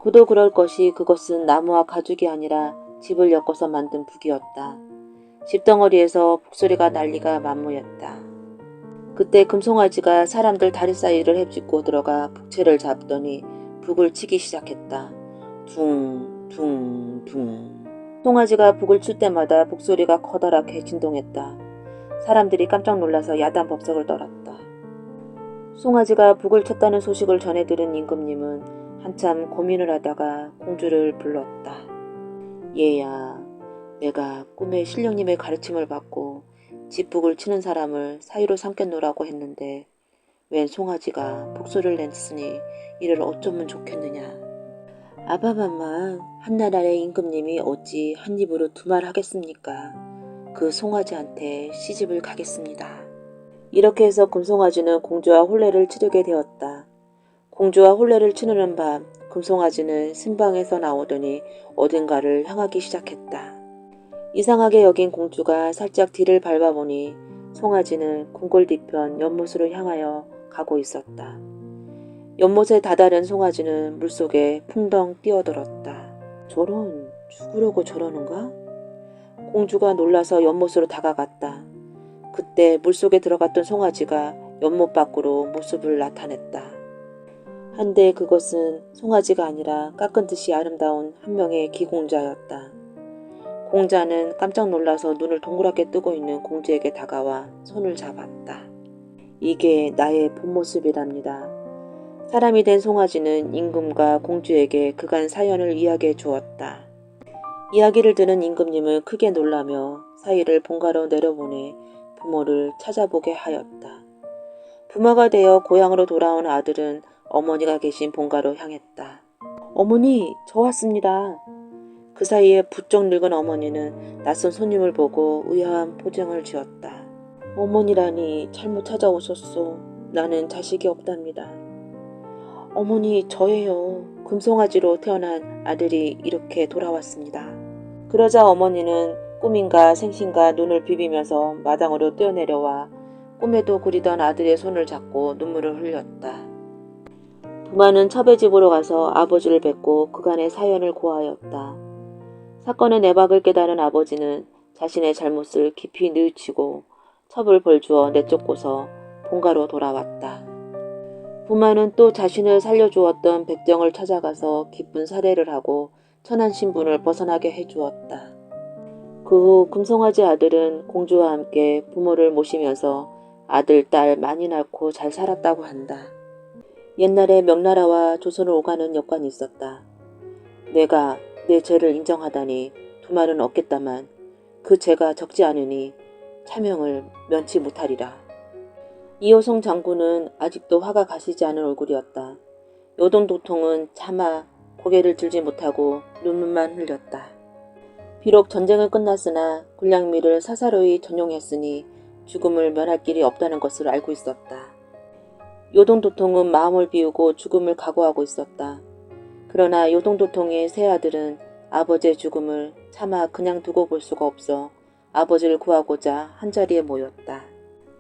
그도 그럴 것이 그것은 나무와 가죽이 아니라 집을 엮어서 만든 북이었다. 집덩어리에서 북소리가 난리가 만무였다. 그때 금송아지가 사람들 다리 사이를 헤집고 들어가 북채를 잡더니 북을 치기 시작했다. 둥 둥 둥. 송아지가 북을 칠 때마다 북소리가 커다랗게 진동했다. 사람들이 깜짝 놀라서 야단 법석을 떨었다. 송아지가 북을 쳤다는 소식을 전해 들은 임금님은 한참 고민을 하다가 공주를 불렀다. 얘야, 내가 꿈에 신령님의 가르침을 받고 집북을 치는 사람을 사위로 삼겠노라고 했는데 웬 송아지가 북소리를 냈으니 이를 어쩌면 좋겠느냐. 아바마마 한나라의 임금님이 어찌 한 입으로 두 말 하겠습니까? 그 송아지한테 시집을 가겠습니다. 이렇게 해서 금송아지는 공주와 혼례를 치르게 되었다. 공주와 혼례를 치르는 밤 금송아지는 신방에서 나오더니 어딘가를 향하기 시작했다. 이상하게 여긴 공주가 살짝 뒤를 밟아보니 송아지는 궁궐 뒤편 연못으로 향하여 가고 있었다. 연못에 다다른 송아지는 물속에 풍덩 뛰어들었다. 저런 죽으려고 저러는가? 공주가 놀라서 연못으로 다가갔다. 그때 물속에 들어갔던 송아지가 연못 밖으로 모습을 나타냈다. 한데 그것은 송아지가 아니라 깎은 듯이 아름다운 한 명의 기공자였다. 공자는 깜짝 놀라서 눈을 동그랗게 뜨고 있는 공주에게 다가와 손을 잡았다. 이게 나의 본 모습이랍니다. 사람이 된 송아지는 임금과 공주에게 그간 사연을 이야기해 주었다. 이야기를 들은 임금님은 크게 놀라며 사위를 본가로 내려보내 부모를 찾아보게 하였다. 부모가 되어 고향으로 돌아온 아들은 어머니가 계신 본가로 향했다. 어머니, 저 왔습니다. 그 사이에 부쩍 늙은 어머니는 낯선 손님을 보고 의아한 포징을 지었다. 어머니라니 잘못 찾아오셨소. 나는 자식이 없답니다. 어머니, 저예요. 금송아지로 태어난 아들이 이렇게 돌아왔습니다. 그러자 어머니는 꿈인가 생신가 눈을 비비면서 마당으로 뛰어내려와 꿈에도 그리던 아들의 손을 잡고 눈물을 흘렸다. 부마는 첩의 집으로 가서 아버지를 뵙고 그간의 사연을 고하였다. 사건의 내박을 깨달은 아버지는 자신의 잘못을 깊이 뉘우치고 첩을 벌주어 내쫓고서 본가로 돌아왔다. 부마는 또 자신을 살려주었던 백정을 찾아가서 기쁜 사례를 하고 천한 신분을 벗어나게 해주었다. 그 후 금송아지 아들은 공주와 함께 부모를 모시면서 아들, 딸 많이 낳고 잘 살았다고 한다. 옛날에 명나라와 조선을 오가는 역관이 있었다. 내가 내 죄를 인정하다니 두 말은 없겠다만 그 죄가 적지 않으니 차명을 면치 못하리라. 이호송 장군은 아직도 화가 가시지 않은 얼굴이었다. 요동도통은 차마 고개를 들지 못하고 눈물만 흘렸다. 비록 전쟁은 끝났으나 군량미를 사사로이 전용했으니 죽음을 면할 길이 없다는 것을 알고 있었다. 요동도통은 마음을 비우고 죽음을 각오하고 있었다. 그러나 요동도통의 세 아들은 아버지의 죽음을 차마 그냥 두고 볼 수가 없어 아버지를 구하고자 한자리에 모였다.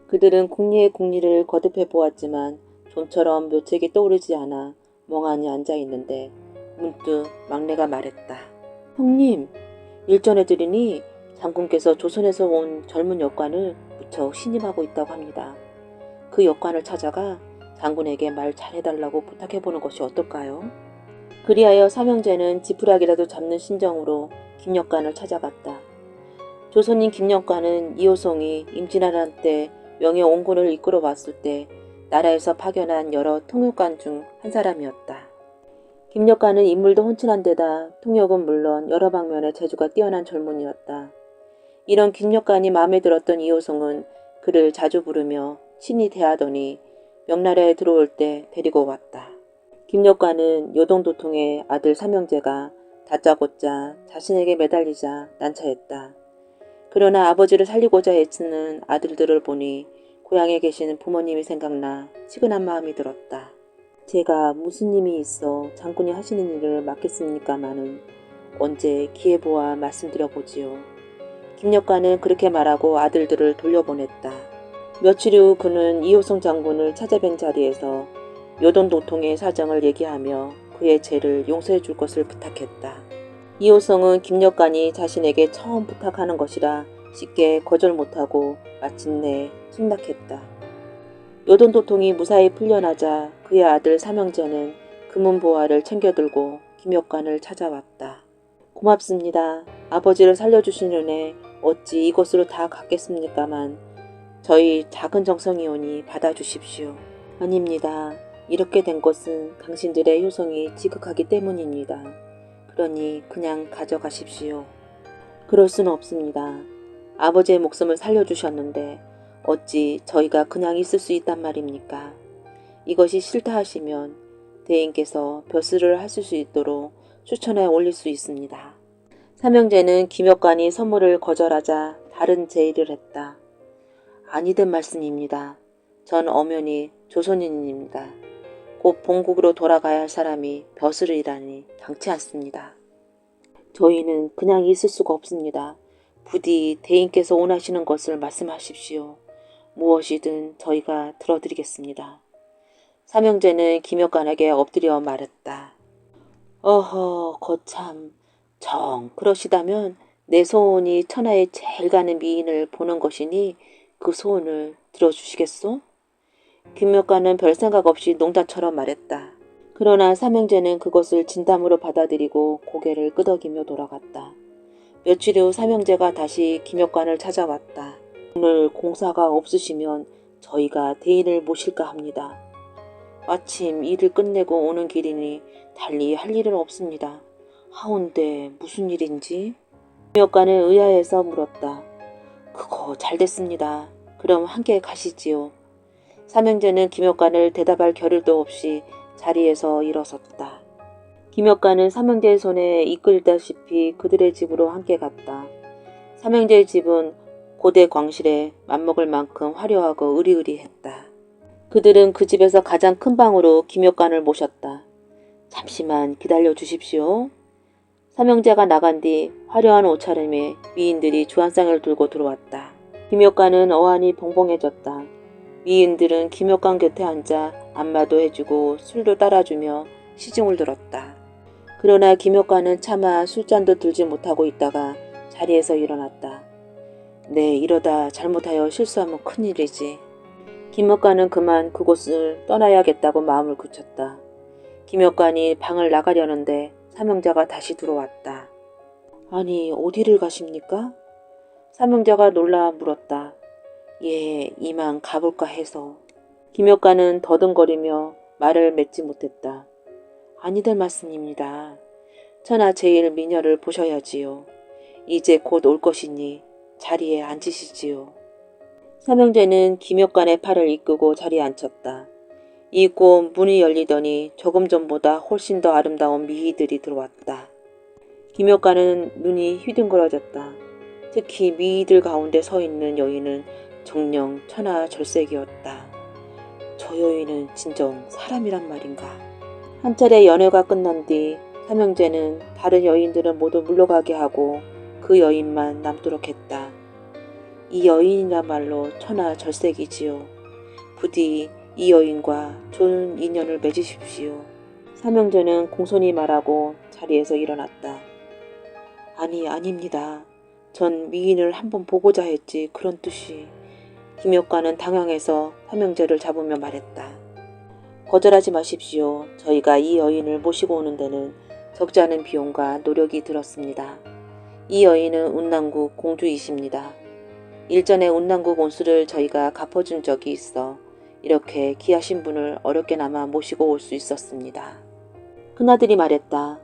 그들은 궁리의 궁리를 거듭해 보았지만 좀처럼 묘책이 떠오르지 않아 멍하니 앉아있는데 문득 막내가 말했다. 형님, 일전에 들으니 장군께서 조선에서 온 젊은 역관을 무척 신임하고 있다고 합니다. 그 역관을 찾아가 장군에게 말 잘해달라고 부탁해보는 것이 어떨까요? 그리하여 삼형제는 지푸라기라도 잡는 심정으로 김역관을 찾아갔다. 조선인 김역관은 이호송이 임진왜란 때 명예옹군을 이끌어 왔을 때 나라에서 파견한 여러 통역관 중 한 사람이었다. 김역관은 인물도 혼쭐한 데다 통역은 물론 여러 방면의 재주가 뛰어난 젊은이였다. 이런 김역관이 마음에 들었던 이호성은 그를 자주 부르며 친히 대하더니 명나라에 들어올 때 데리고 왔다. 김역관은 요동도통의 아들 삼형제가 다짜고짜 자신에게 매달리자 난처했다. 그러나 아버지를 살리고자 애쓰는 아들들을 보니 고향에 계시는 부모님이 생각나 치근한 마음이 들었다. 제가 무슨 힘이 있어 장군이 하시는 일을 맡겠습니까마는 언제 기회 보아 말씀드려보지요. 김역관은 그렇게 말하고 아들들을 돌려보냈다. 며칠 후 그는 이호성 장군을 찾아뵌 자리에서 요동도통의 사정을 얘기하며 그의 죄를 용서해 줄 것을 부탁했다. 이호성은 김역관이 자신에게 처음 부탁하는 것이라 쉽게 거절 못하고 마침내 승낙했다. 요동도통이 무사히 풀려나자 그의 아들 삼형제는 금은보화를 챙겨들고 김역관을 찾아왔다. 고맙습니다. 아버지를 살려주신 은혜 어찌 이것으로 다 갚겠습니까만 저희 작은 정성이오니 받아주십시오. 아닙니다. 이렇게 된 것은 당신들의 효성이 지극하기 때문입니다. 그러니 그냥 가져가십시오. 그럴 수는 없습니다. 아버지의 목숨을 살려주셨는데 어찌 저희가 그냥 있을 수 있단 말입니까? 이것이 싫다 하시면 대인께서 벼슬을 하실 수 있도록 추천에 올릴 수 있습니다. 삼형제는 김역관이 선물을 거절하자 다른 제의를 했다. 아니된 말씀입니다. 전 엄연히 조선인입니다. 곧 본국으로 돌아가야 할 사람이 벼슬이라니 당치 않습니다. 저희는 그냥 있을 수가 없습니다. 부디 대인께서 원하시는 것을 말씀하십시오. 무엇이든 저희가 들어드리겠습니다. 삼형제는 김역관에게 엎드려 말했다. 어허 거참 정 그러시다면 내 소원이 천하에 제일 가는 미인을 보는 것이니 그 소원을 들어주시겠소? 김역관은 별 생각 없이 농담처럼 말했다. 그러나 삼형제는 그것을 진담으로 받아들이고 고개를 끄덕이며 돌아갔다. 며칠 후 삼형제가 다시 김역관을 찾아왔다. 오늘 공사가 없으시면 저희가 대인을 모실까 합니다. 마침 일을 끝내고 오는 길이니 달리 할 일은 없습니다. 하온데 무슨 일인지? 김역관은 의아해서 물었다. 그거 잘 됐습니다. 그럼 함께 가시지요. 삼형제는 김역관을 대답할 겨를도 없이 자리에서 일어섰다. 김역관은 삼형제의 손에 이끌다시피 그들의 집으로 함께 갔다. 삼형제의 집은 고대 광실에 맘먹을 만큼 화려하고 으리으리했다. 그들은 그 집에서 가장 큰 방으로 김역관을 모셨다. 잠시만 기다려 주십시오. 삼형제가 나간 뒤 화려한 옷차림에 미인들이 주한상을 들고 들어왔다. 김역관은 어안이 봉봉해졌다. 미인들은 김역관 곁에 앉아 안마도 해주고 술도 따라주며 시중을 들었다. 그러나 김역관은 차마 술잔도 들지 못하고 있다가 자리에서 일어났다. 네, 이러다 잘못하여 실수하면 큰일이지. 김역관은 그만 그곳을 떠나야겠다고 마음을 굳혔다. 김역관이 방을 나가려는데 삼형제가 다시 들어왔다. 아니, 어디를 가십니까? 삼형제가 놀라 물었다. 예, 이만 가볼까 해서. 김역관은 더듬거리며 말을 맺지 못했다. 아니될 말씀입니다. 천하 제일 미녀를 보셔야지요. 이제 곧 올 것이니 자리에 앉으시지요. 삼형제는 김역관의 팔을 이끌고 자리에 앉혔다. 이윽고 문이 열리더니 조금 전보다 훨씬 더 아름다운 미희들이 들어왔다. 김역관은 눈이 휘둥그러졌다. 특히 미희들 가운데 서 있는 여인은 정녕 천하절색이었다. 저 여인은 진정 사람이란 말인가. 한 차례 연회가 끝난 뒤 삼형제는 다른 여인들은 모두 물러가게 하고 그 여인만 남도록 했다. 이 여인이야말로 천하절색이지요. 부디 이 여인과 좋은 인연을 맺으십시오. 삼형제는 공손히 말하고 자리에서 일어났다. 아니, 아닙니다. 전 미인을 한번 보고자 했지 그런 뜻이. 김역관은 당황해서 삼형제를 잡으며 말했다. 거절하지 마십시오. 저희가 이 여인을 모시고 오는 데는 적지 않은 비용과 노력이 들었습니다. 이 여인은 운남국 공주이십니다. 일전에 운남국 온수를 저희가 갚아준 적이 있어 이렇게 귀하신 분을 어렵게나마 모시고 올 수 있었습니다. 큰아들이 말했다.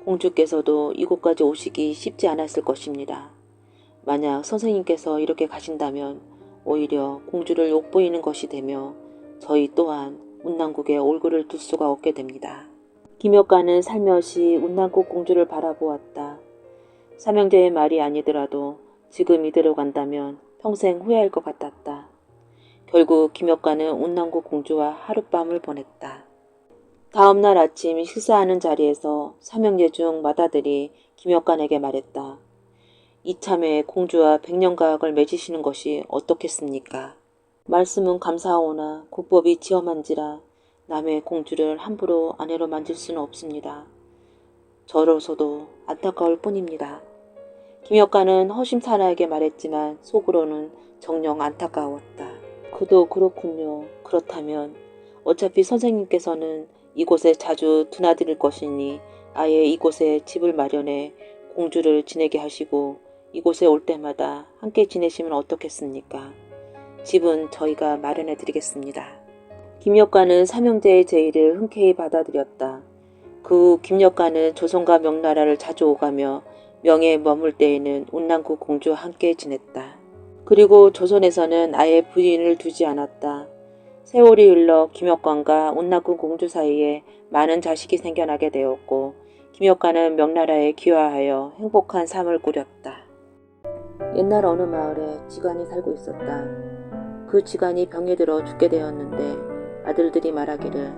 공주께서도 이곳까지 오시기 쉽지 않았을 것입니다. 만약 선생님께서 이렇게 가신다면 오히려 공주를 욕보이는 것이 되며 저희 또한 운남국에 얼굴을 둘 수가 없게 됩니다. 김효과는 살며시 운남국 공주를 바라보았다. 삼형제의 말이 아니더라도 지금 이대로 간다면 평생 후회할 것 같았다. 결국 김효과는 운남국 공주와 하룻밤을 보냈다. 다음 날 아침 식사하는 자리에서 삼형제 중 맏아들이 김효관에게 말했다. 이참에 공주와 백년가약을 맺으시는 것이 어떻겠습니까? 말씀은 감사하오나 국법이 지엄한지라 남의 공주를 함부로 아내로 만질 수는 없습니다. 저로서도 안타까울 뿐입니다. 김효과는 허심탄회하게 말했지만 속으로는 정녕 안타까웠다. 그도 그렇군요. 그렇다면 어차피 선생님께서는 이곳에 자주 드나들 것이니 아예 이곳에 집을 마련해 공주를 지내게 하시고 이곳에 올 때마다 함께 지내시면 어떻겠습니까? 집은 저희가 마련해 드리겠습니다. 김효과는 삼형제의 제의를 흔쾌히 받아들였다. 그 후 김효과는 조선과 명나라를 자주 오가며 명예에 머물 때에는 운남국 공주와 함께 지냈다. 그리고 조선에서는 아예 부인을 두지 않았다. 세월이 흘러 김효관과 운남국 공주 사이에 많은 자식이 생겨나게 되었고 김효관은 명나라에 귀화하여 행복한 삶을 꾸렸다. 옛날 어느 마을에 지간이 살고 있었다. 그 지간이 병에 들어 죽게 되었는데 아들들이 말하기를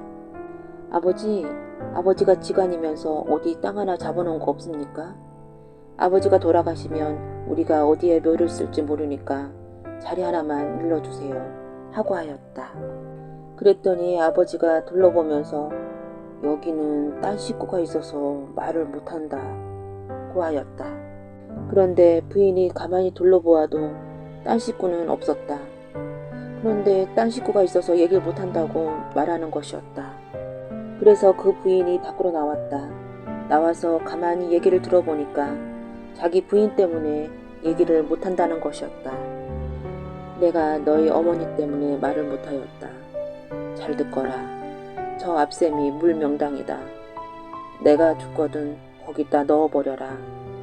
아버지가 지간이면서 어디 땅 하나 잡아놓은 거 없습니까? 아버지가 돌아가시면 우리가 어디에 묘를 쓸지 모르니까 자리 하나만 일러주세요 하고 하였다. 그랬더니 아버지가 둘러보면서 여기는 딴 식구가 있어서 말을 못한다 고 하였다. 그런데 부인이 가만히 둘러보아도 딴 식구는 없었다. 그런데 딴 식구가 있어서 얘기를 못한다고 말하는 것이었다. 그래서 그 부인이 밖으로 나왔다. 나와서 가만히 얘기를 들어보니까 자기 부인 때문에 얘기를 못한다는 것이었다. 내가 너희 어머니 때문에 말을 못하였다. 잘 듣거라. 저 앞샘이 물명당이다. 내가 죽거든 거기다 넣어버려라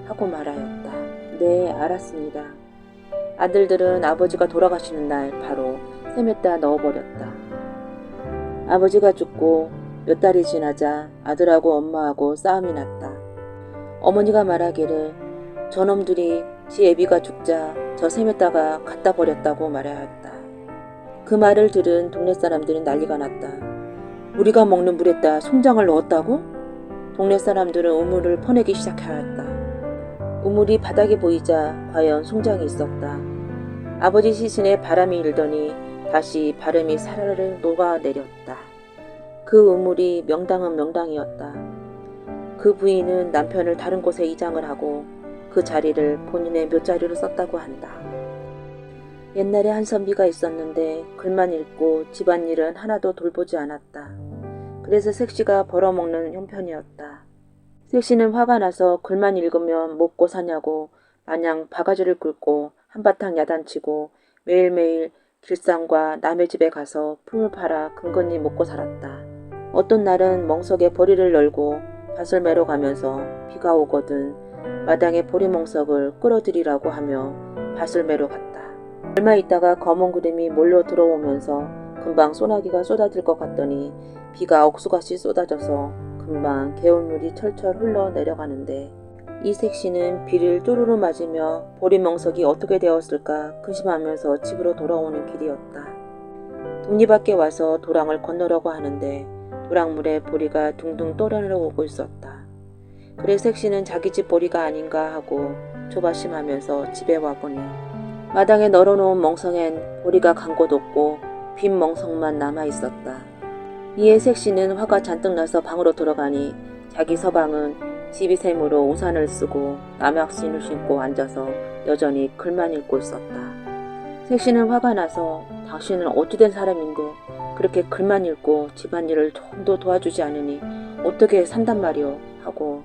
하고 말하였다. 네, 알았습니다. 아들들은 아버지가 돌아가시는 날 바로 샘에다 넣어버렸다. 아버지가 죽고 몇 달이 지나자 아들하고 엄마하고 싸움이 났다. 어머니가 말하기를 저놈들이 지 애비가 죽자 저 샘에다가 갖다 버렸다고 말하였다. 그 말을 들은 동네 사람들은 난리가 났다. 우리가 먹는 물에다 송장을 넣었다고? 동네 사람들은 우물을 퍼내기 시작하였다. 우물이 바닥에 보이자 과연 송장이 있었다. 아버지 시신에 바람이 일더니 다시 바람이 사르르 녹아내렸다. 그 우물이 명당은 명당이었다. 그 부인은 남편을 다른 곳에 이장을 하고 그 자리를 본인의 묘자리로 썼다고 한다. 옛날에 한 선비가 있었는데 글만 읽고 집안일은 하나도 돌보지 않았다. 그래서 색시가 벌어먹는 형편이었다. 색시는 화가 나서 글만 읽으면 먹고 사냐고 마냥 바가지를 긁고 한바탕 야단치고 매일매일 길상과 남의 집에 가서 품을 팔아 근근히 먹고 살았다. 어떤 날은 멍석에 보리를 널고 밭을 매러 가면서 비가 오거든 마당에 보리멍석을 끌어들이라고 하며 밭을 매러 갔다. 얼마 있다가 검은 구름이 몰려 들어오면서 금방 소나기가 쏟아질 것 같더니 비가 억수같이 쏟아져서 금방 개운물이 철철 흘러 내려가는데 이 색시는 비를 쪼르르 맞으며 보리멍석이 어떻게 되었을까 근심하면서 집으로 돌아오는 길이었다. 독리밖에 와서 도랑을 건너려고 하는데 도랑물에 보리가 둥둥 떠내려오고 있었다. 그래 색시는 자기 집 보리가 아닌가 하고 조바심하면서 집에 와보니 마당에 널어놓은 멍석엔 보리가 간 곳 없고 빈 멍석만 남아있었다. 이에 색시는 화가 잔뜩 나서 방으로 들어가니 자기 서방은 지비샘으로 우산을 쓰고 남학신을 신고 앉아서 여전히 글만 읽고 있었다. 색시는 화가 나서 당신은 어찌된 사람인데 그렇게 글만 읽고 집안일을 조금도 도와주지 않으니 어떻게 산단 말이오 하고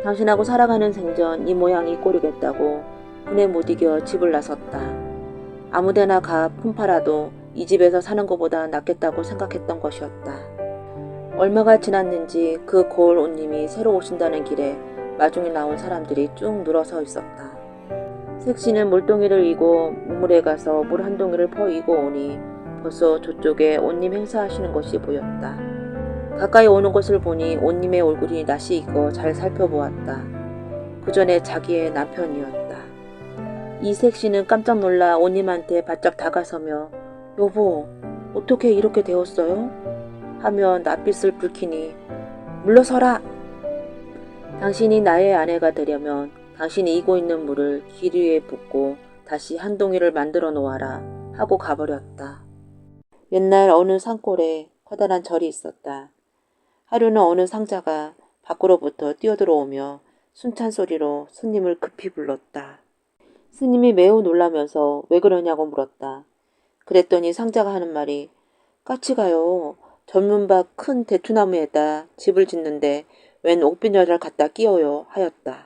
당신하고 살아가는 생전 이 모양이 꼴이겠다고 분에 못 이겨 집을 나섰다. 아무데나 가 품 팔아도 이 집에서 사는 것보다 낫겠다고 생각했던 것이었다. 얼마가 지났는지 그 고을 옷님이 새로 오신다는 길에 마중에 나온 사람들이 쭉 늘어서 있었다. 색시는 물동이를 이고 우물에 가서 물 한 동이를 퍼이고 오니 벌써 저쪽에 옷님 행사하시는 것이 보였다. 가까이 오는 것을 보니 옷님의 얼굴이 낯이 익어 잘 살펴보았다. 그 전에 자기의 남편이었다. 이 색시는 깜짝 놀라 옷님한테 바짝 다가서며 여보, 어떻게 이렇게 되었어요? 하며 낯빛을 붉히니 물러서라! 당신이 나의 아내가 되려면 당신이 이고 있는 물을 길 위에 붓고 다시 한 동이를 만들어 놓아라 하고 가버렸다. 옛날 어느 산골에 커다란 절이 있었다. 하루는 어느 상자가 밖으로부터 뛰어들어오며 순찬 소리로 스님을 급히 불렀다. 스님이 매우 놀라면서 왜 그러냐고 물었다. 그랬더니 상자가 하는 말이 까치가요. 젊은 밭 큰 대추나무에다 집을 짓는데 웬 옥비녀를 갖다 끼워요 하였다.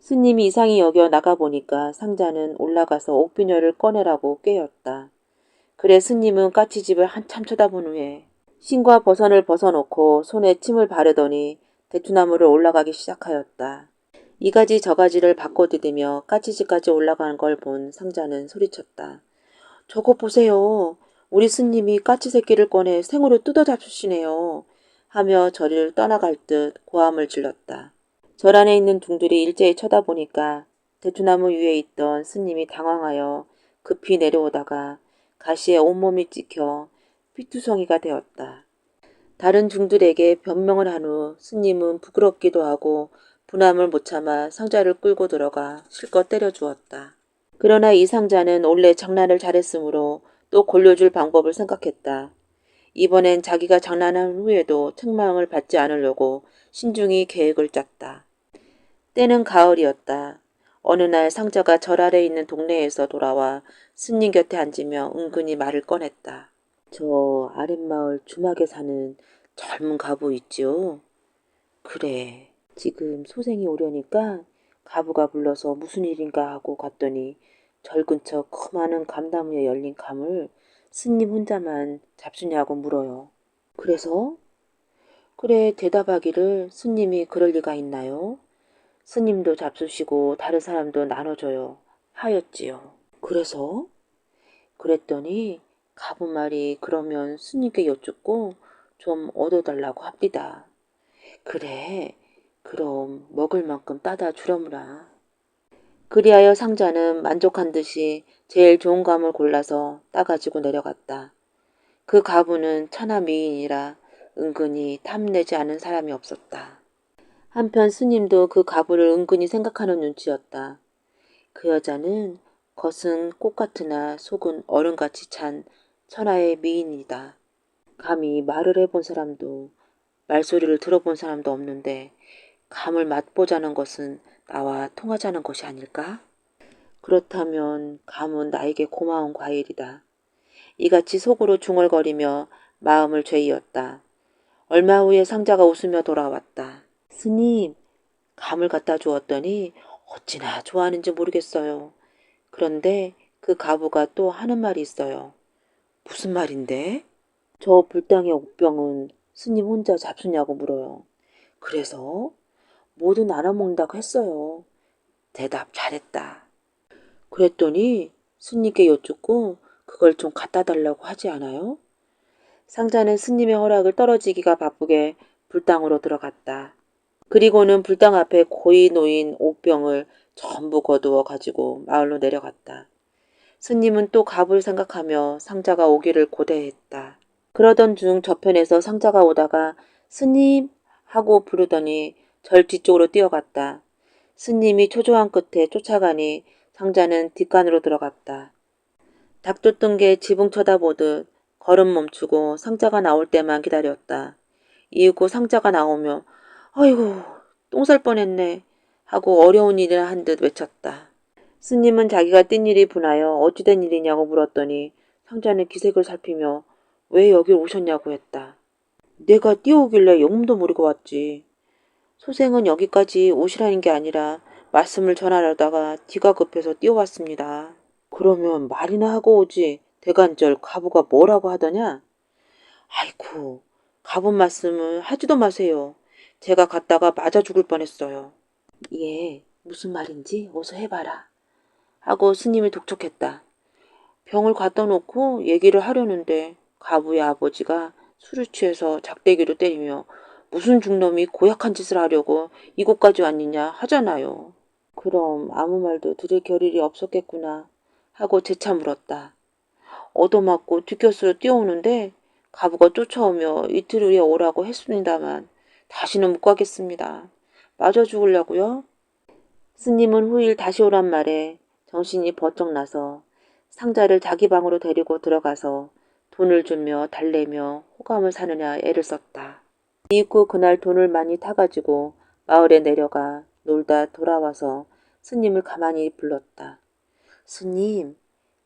스님이 이상히 여겨 나가보니까 상자는 올라가서 옥비녀를 꺼내라고 꾀였다. 그래 스님은 까치집을 한참 쳐다본 후에 신과 버선을 벗어놓고 손에 침을 바르더니 대추나무를 올라가기 시작하였다. 이가지 저가지를 바꿔디디며 까치집까지 올라가는 걸 본 상자는 소리쳤다. 저거 보세요. 우리 스님이 까치 새끼를 꺼내 생으로 뜯어 잡수시네요. 하며 저리를 떠나갈 듯 고함을 질렀다. 절 안에 있는 둥들이 일제히 쳐다보니까 대추나무 위에 있던 스님이 당황하여 급히 내려오다가 가시에 온몸이 찍혀 피투성이가 되었다. 다른 중들에게 변명을 한 후 스님은 부끄럽기도 하고 분함을 못 참아 상자를 끌고 들어가 실컷 때려주었다. 그러나 이 상자는 원래 장난을 잘했으므로 또 골려줄 방법을 생각했다. 이번엔 자기가 장난한 후에도 책망을 받지 않으려고 신중히 계획을 짰다. 때는 가을이었다. 어느 날 상자가 절 아래 있는 동네에서 돌아와 스님 곁에 앉으며 은근히 말을 꺼냈다. 저 아랫마을 주막에 사는 젊은 가부 있지요? 그래. 지금 소생이 오려니까 가부가 불러서 무슨 일인가 하고 갔더니 절 근처 크많은 감나무에 열린 감을 스님 혼자만 잡수냐고 물어요. 그래서? 그래 대답하기를 스님이 그럴 리가 있나요? 스님도 잡수시고 다른 사람도 나눠줘요 하였지요. 그래서? 그랬더니 가부 말이 그러면 스님께 여쭙고 좀 얻어달라고 합니다. 그래 그럼 먹을 만큼 따다 주려무라. 그리하여 상자는 만족한 듯이 제일 좋은 감을 골라서 따가지고 내려갔다. 그 가부는 천하 미인이라 은근히 탐내지 않은 사람이 없었다. 한편 스님도 그 가부를 은근히 생각하는 눈치였다. 그 여자는 겉은 꽃 같으나 속은 얼음같이 찬 천하의 미인이다. 감히 말을 해본 사람도 말소리를 들어본 사람도 없는데 감을 맛보자는 것은 나와 통하자는 것이 아닐까? 그렇다면 감은 나에게 고마운 과일이다. 이같이 속으로 중얼거리며 마음을 죄이었다. 얼마 후에 상자가 웃으며 돌아왔다. 스님, 감을 갖다 주었더니 어찌나 좋아하는지 모르겠어요. 그런데 그 가부가 또 하는 말이 있어요. 무슨 말인데? 저 불당의 옥병은 스님 혼자 잡수냐고 물어요. 그래서? 모두 나눠 먹는다고 했어요. 대답 잘했다. 그랬더니 스님께 여쭙고 그걸 좀 갖다 달라고 하지 않아요? 상자는 스님의 허락을 떨어지기가 바쁘게 불당으로 들어갔다. 그리고는 불당 앞에 고이 놓인 옥병을 전부 거두어 가지고 마을로 내려갔다. 스님은 또 갑을 생각하며 상자가 오기를 고대했다. 그러던 중 저편에서 상자가 오다가 스님 하고 부르더니 절 뒤쪽으로 뛰어갔다. 스님이 초조한 끝에 쫓아가니 상자는 뒷간으로 들어갔다. 닭 쫓던 게 지붕 쳐다보듯 걸음 멈추고 상자가 나올 때만 기다렸다. 이윽고 상자가 나오며 아이고 똥 쌀 뻔했네 하고 어려운 일이라 한 듯 외쳤다. 스님은 자기가 뛴 일이 분하여 어찌된 일이냐고 물었더니 상자는 기색을 살피며 왜 여길 오셨냐고 했다. 내가 뛰어오길래 영문도 모르고 왔지. 소생은 여기까지 오시라는 게 아니라 말씀을 전하려다가 뒤가 급해서 뛰어왔습니다. 그러면 말이나 하고 오지. 대간절 가부가 뭐라고 하더냐? 아이쿠, 가부 말씀을 하지도 마세요. 제가 갔다가 맞아 죽을 뻔했어요. 예, 무슨 말인지 어서 해봐라. 하고 스님이 독촉했다. 병을 갖다 놓고 얘기를 하려는데 가부의 아버지가 술을 취해서 작대기로 때리며 무슨 중놈이 고약한 짓을 하려고 이곳까지 왔느냐 하잖아요. 그럼 아무 말도 들을 겨를이 없었겠구나 하고 재차 물었다. 얻어맞고 뒷곁으로 뛰어오는데 가부가 쫓아오며 이틀 후에 오라고 했습니다만 다시는 못 가겠습니다. 맞아 죽으려고요? 스님은 후일 다시 오란 말에 정신이 번쩍 나서 상자를 자기 방으로 데리고 들어가서 돈을 주며 달래며 호감을 사느냐 애를 썼다. 이윽고 그날 돈을 많이 타가지고 마을에 내려가 놀다 돌아와서 스님을 가만히 불렀다. 스님,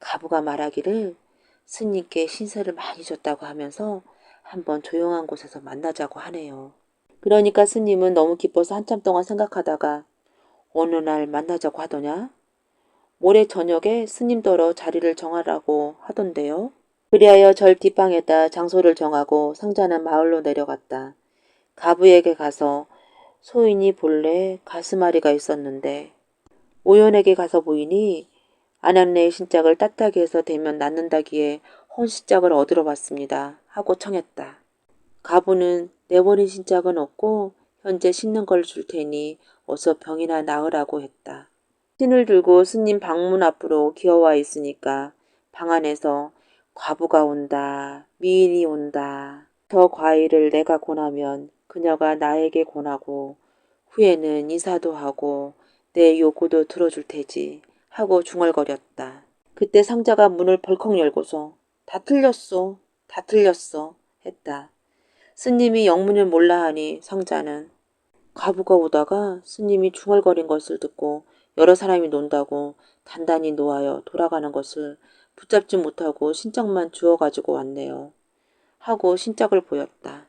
가부가 말하기를 스님께 신세를 많이 졌다고 하면서 한번 조용한 곳에서 만나자고 하네요. 그러니까 스님은 너무 기뻐서 한참 동안 생각하다가 어느 날 만나자고 하더냐? 모레 저녁에 스님더러 자리를 정하라고 하던데요. 그리하여 절 뒷방에다 장소를 정하고 상자는 마을로 내려갔다. 가부에게 가서 소인이 본래 가스마리가 있었는데 오연에게 가서 보이니 아낙네의 신짝을 따뜻하게 해서 대면 낫는다기에 혼신짝을 얻으러 왔습니다. 하고 청했다. 가부는 내버린 신짝은 없고 현재 씻는 걸 줄 테니 어서 병이나 나으라고 했다. 신을 들고 스님 방문 앞으로 기어와 있으니까 방 안에서 과부가 온다. 미인이 온다. 저 과일을 내가 권하면 그녀가 나에게 권하고 후에는 인사도 하고 내 요구도 들어줄 테지 하고 중얼거렸다. 그때 상자가 문을 벌컥 열고서 다 틀렸어. 다 틀렸어. 했다. 스님이 영문을 몰라 하니 상자는 과부가 오다가 스님이 중얼거린 것을 듣고 여러 사람이 논다고 단단히 놓아여 돌아가는 것을 붙잡지 못하고 신짝만 주워가지고 왔네요. 하고 신짝을 보였다.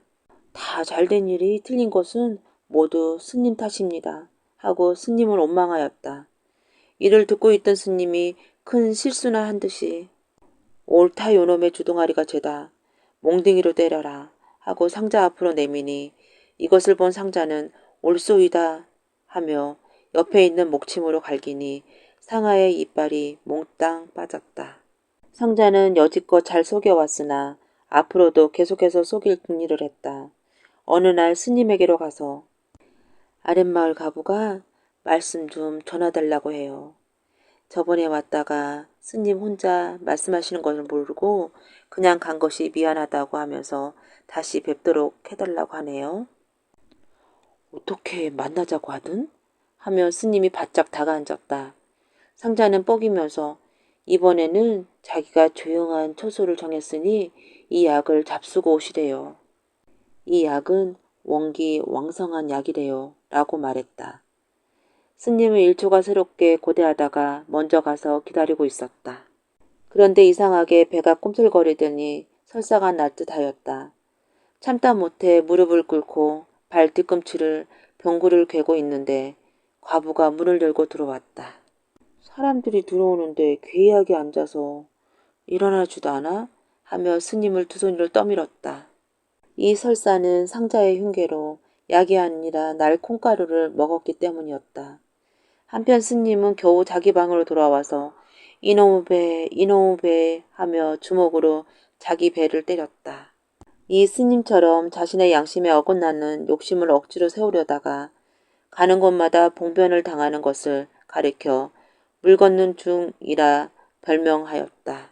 다 잘된 일이 틀린 것은 모두 스님 탓입니다. 하고 스님을 원망하였다. 이를 듣고 있던 스님이 큰 실수나 한 듯이 옳다 요놈의 주둥아리가 죄다. 몽둥이로 때려라. 하고 상자 앞으로 내미니 이것을 본 상자는 올소이다 하며 옆에 있는 목침으로 갈기니 상아의 이빨이 몽땅 빠졌다. 상자는 여지껏 잘 속여왔으나 앞으로도 계속해서 속일 궁리를 했다. 어느 날 스님에게로 가서 아랫마을 가부가 말씀 좀 전해달라고 해요. 저번에 왔다가 스님 혼자 말씀하시는 것을 모르고 그냥 간 것이 미안하다고 하면서 다시 뵙도록 해달라고 하네요. 어떻게 만나자고 하든? 하며 스님이 바짝 다가앉았다. 상자는 뻐기면서 이번에는 자기가 조용한 처소를 정했으니 이 약을 잡수고 오시래요. 이 약은 원기 왕성한 약이래요. 라고 말했다. 스님은 1초가 새롭게 고대하다가 먼저 가서 기다리고 있었다. 그런데 이상하게 배가 꿈틀거리더니 설사가 날 듯하였다. 참다 못해 무릎을 꿇고 발 뒤꿈치를 병구를 괴고 있는데 과부가 문을 열고 들어왔다. 사람들이 들어오는데 괴이하게 앉아서 일어나지도 않아? 하며 스님을 두 손으로 떠밀었다. 이 설사는 상자의 흉계로 약이 아니라 날 콩가루를 먹었기 때문이었다. 한편 스님은 겨우 자기 방으로 돌아와서 이놈의 배, 이놈의 배 하며 주먹으로 자기 배를 때렸다. 이 스님처럼 자신의 양심에 어긋나는 욕심을 억지로 세우려다가 가는 곳마다 봉변을 당하는 것을 가리켜 물 걷는 중이라 별명하였다.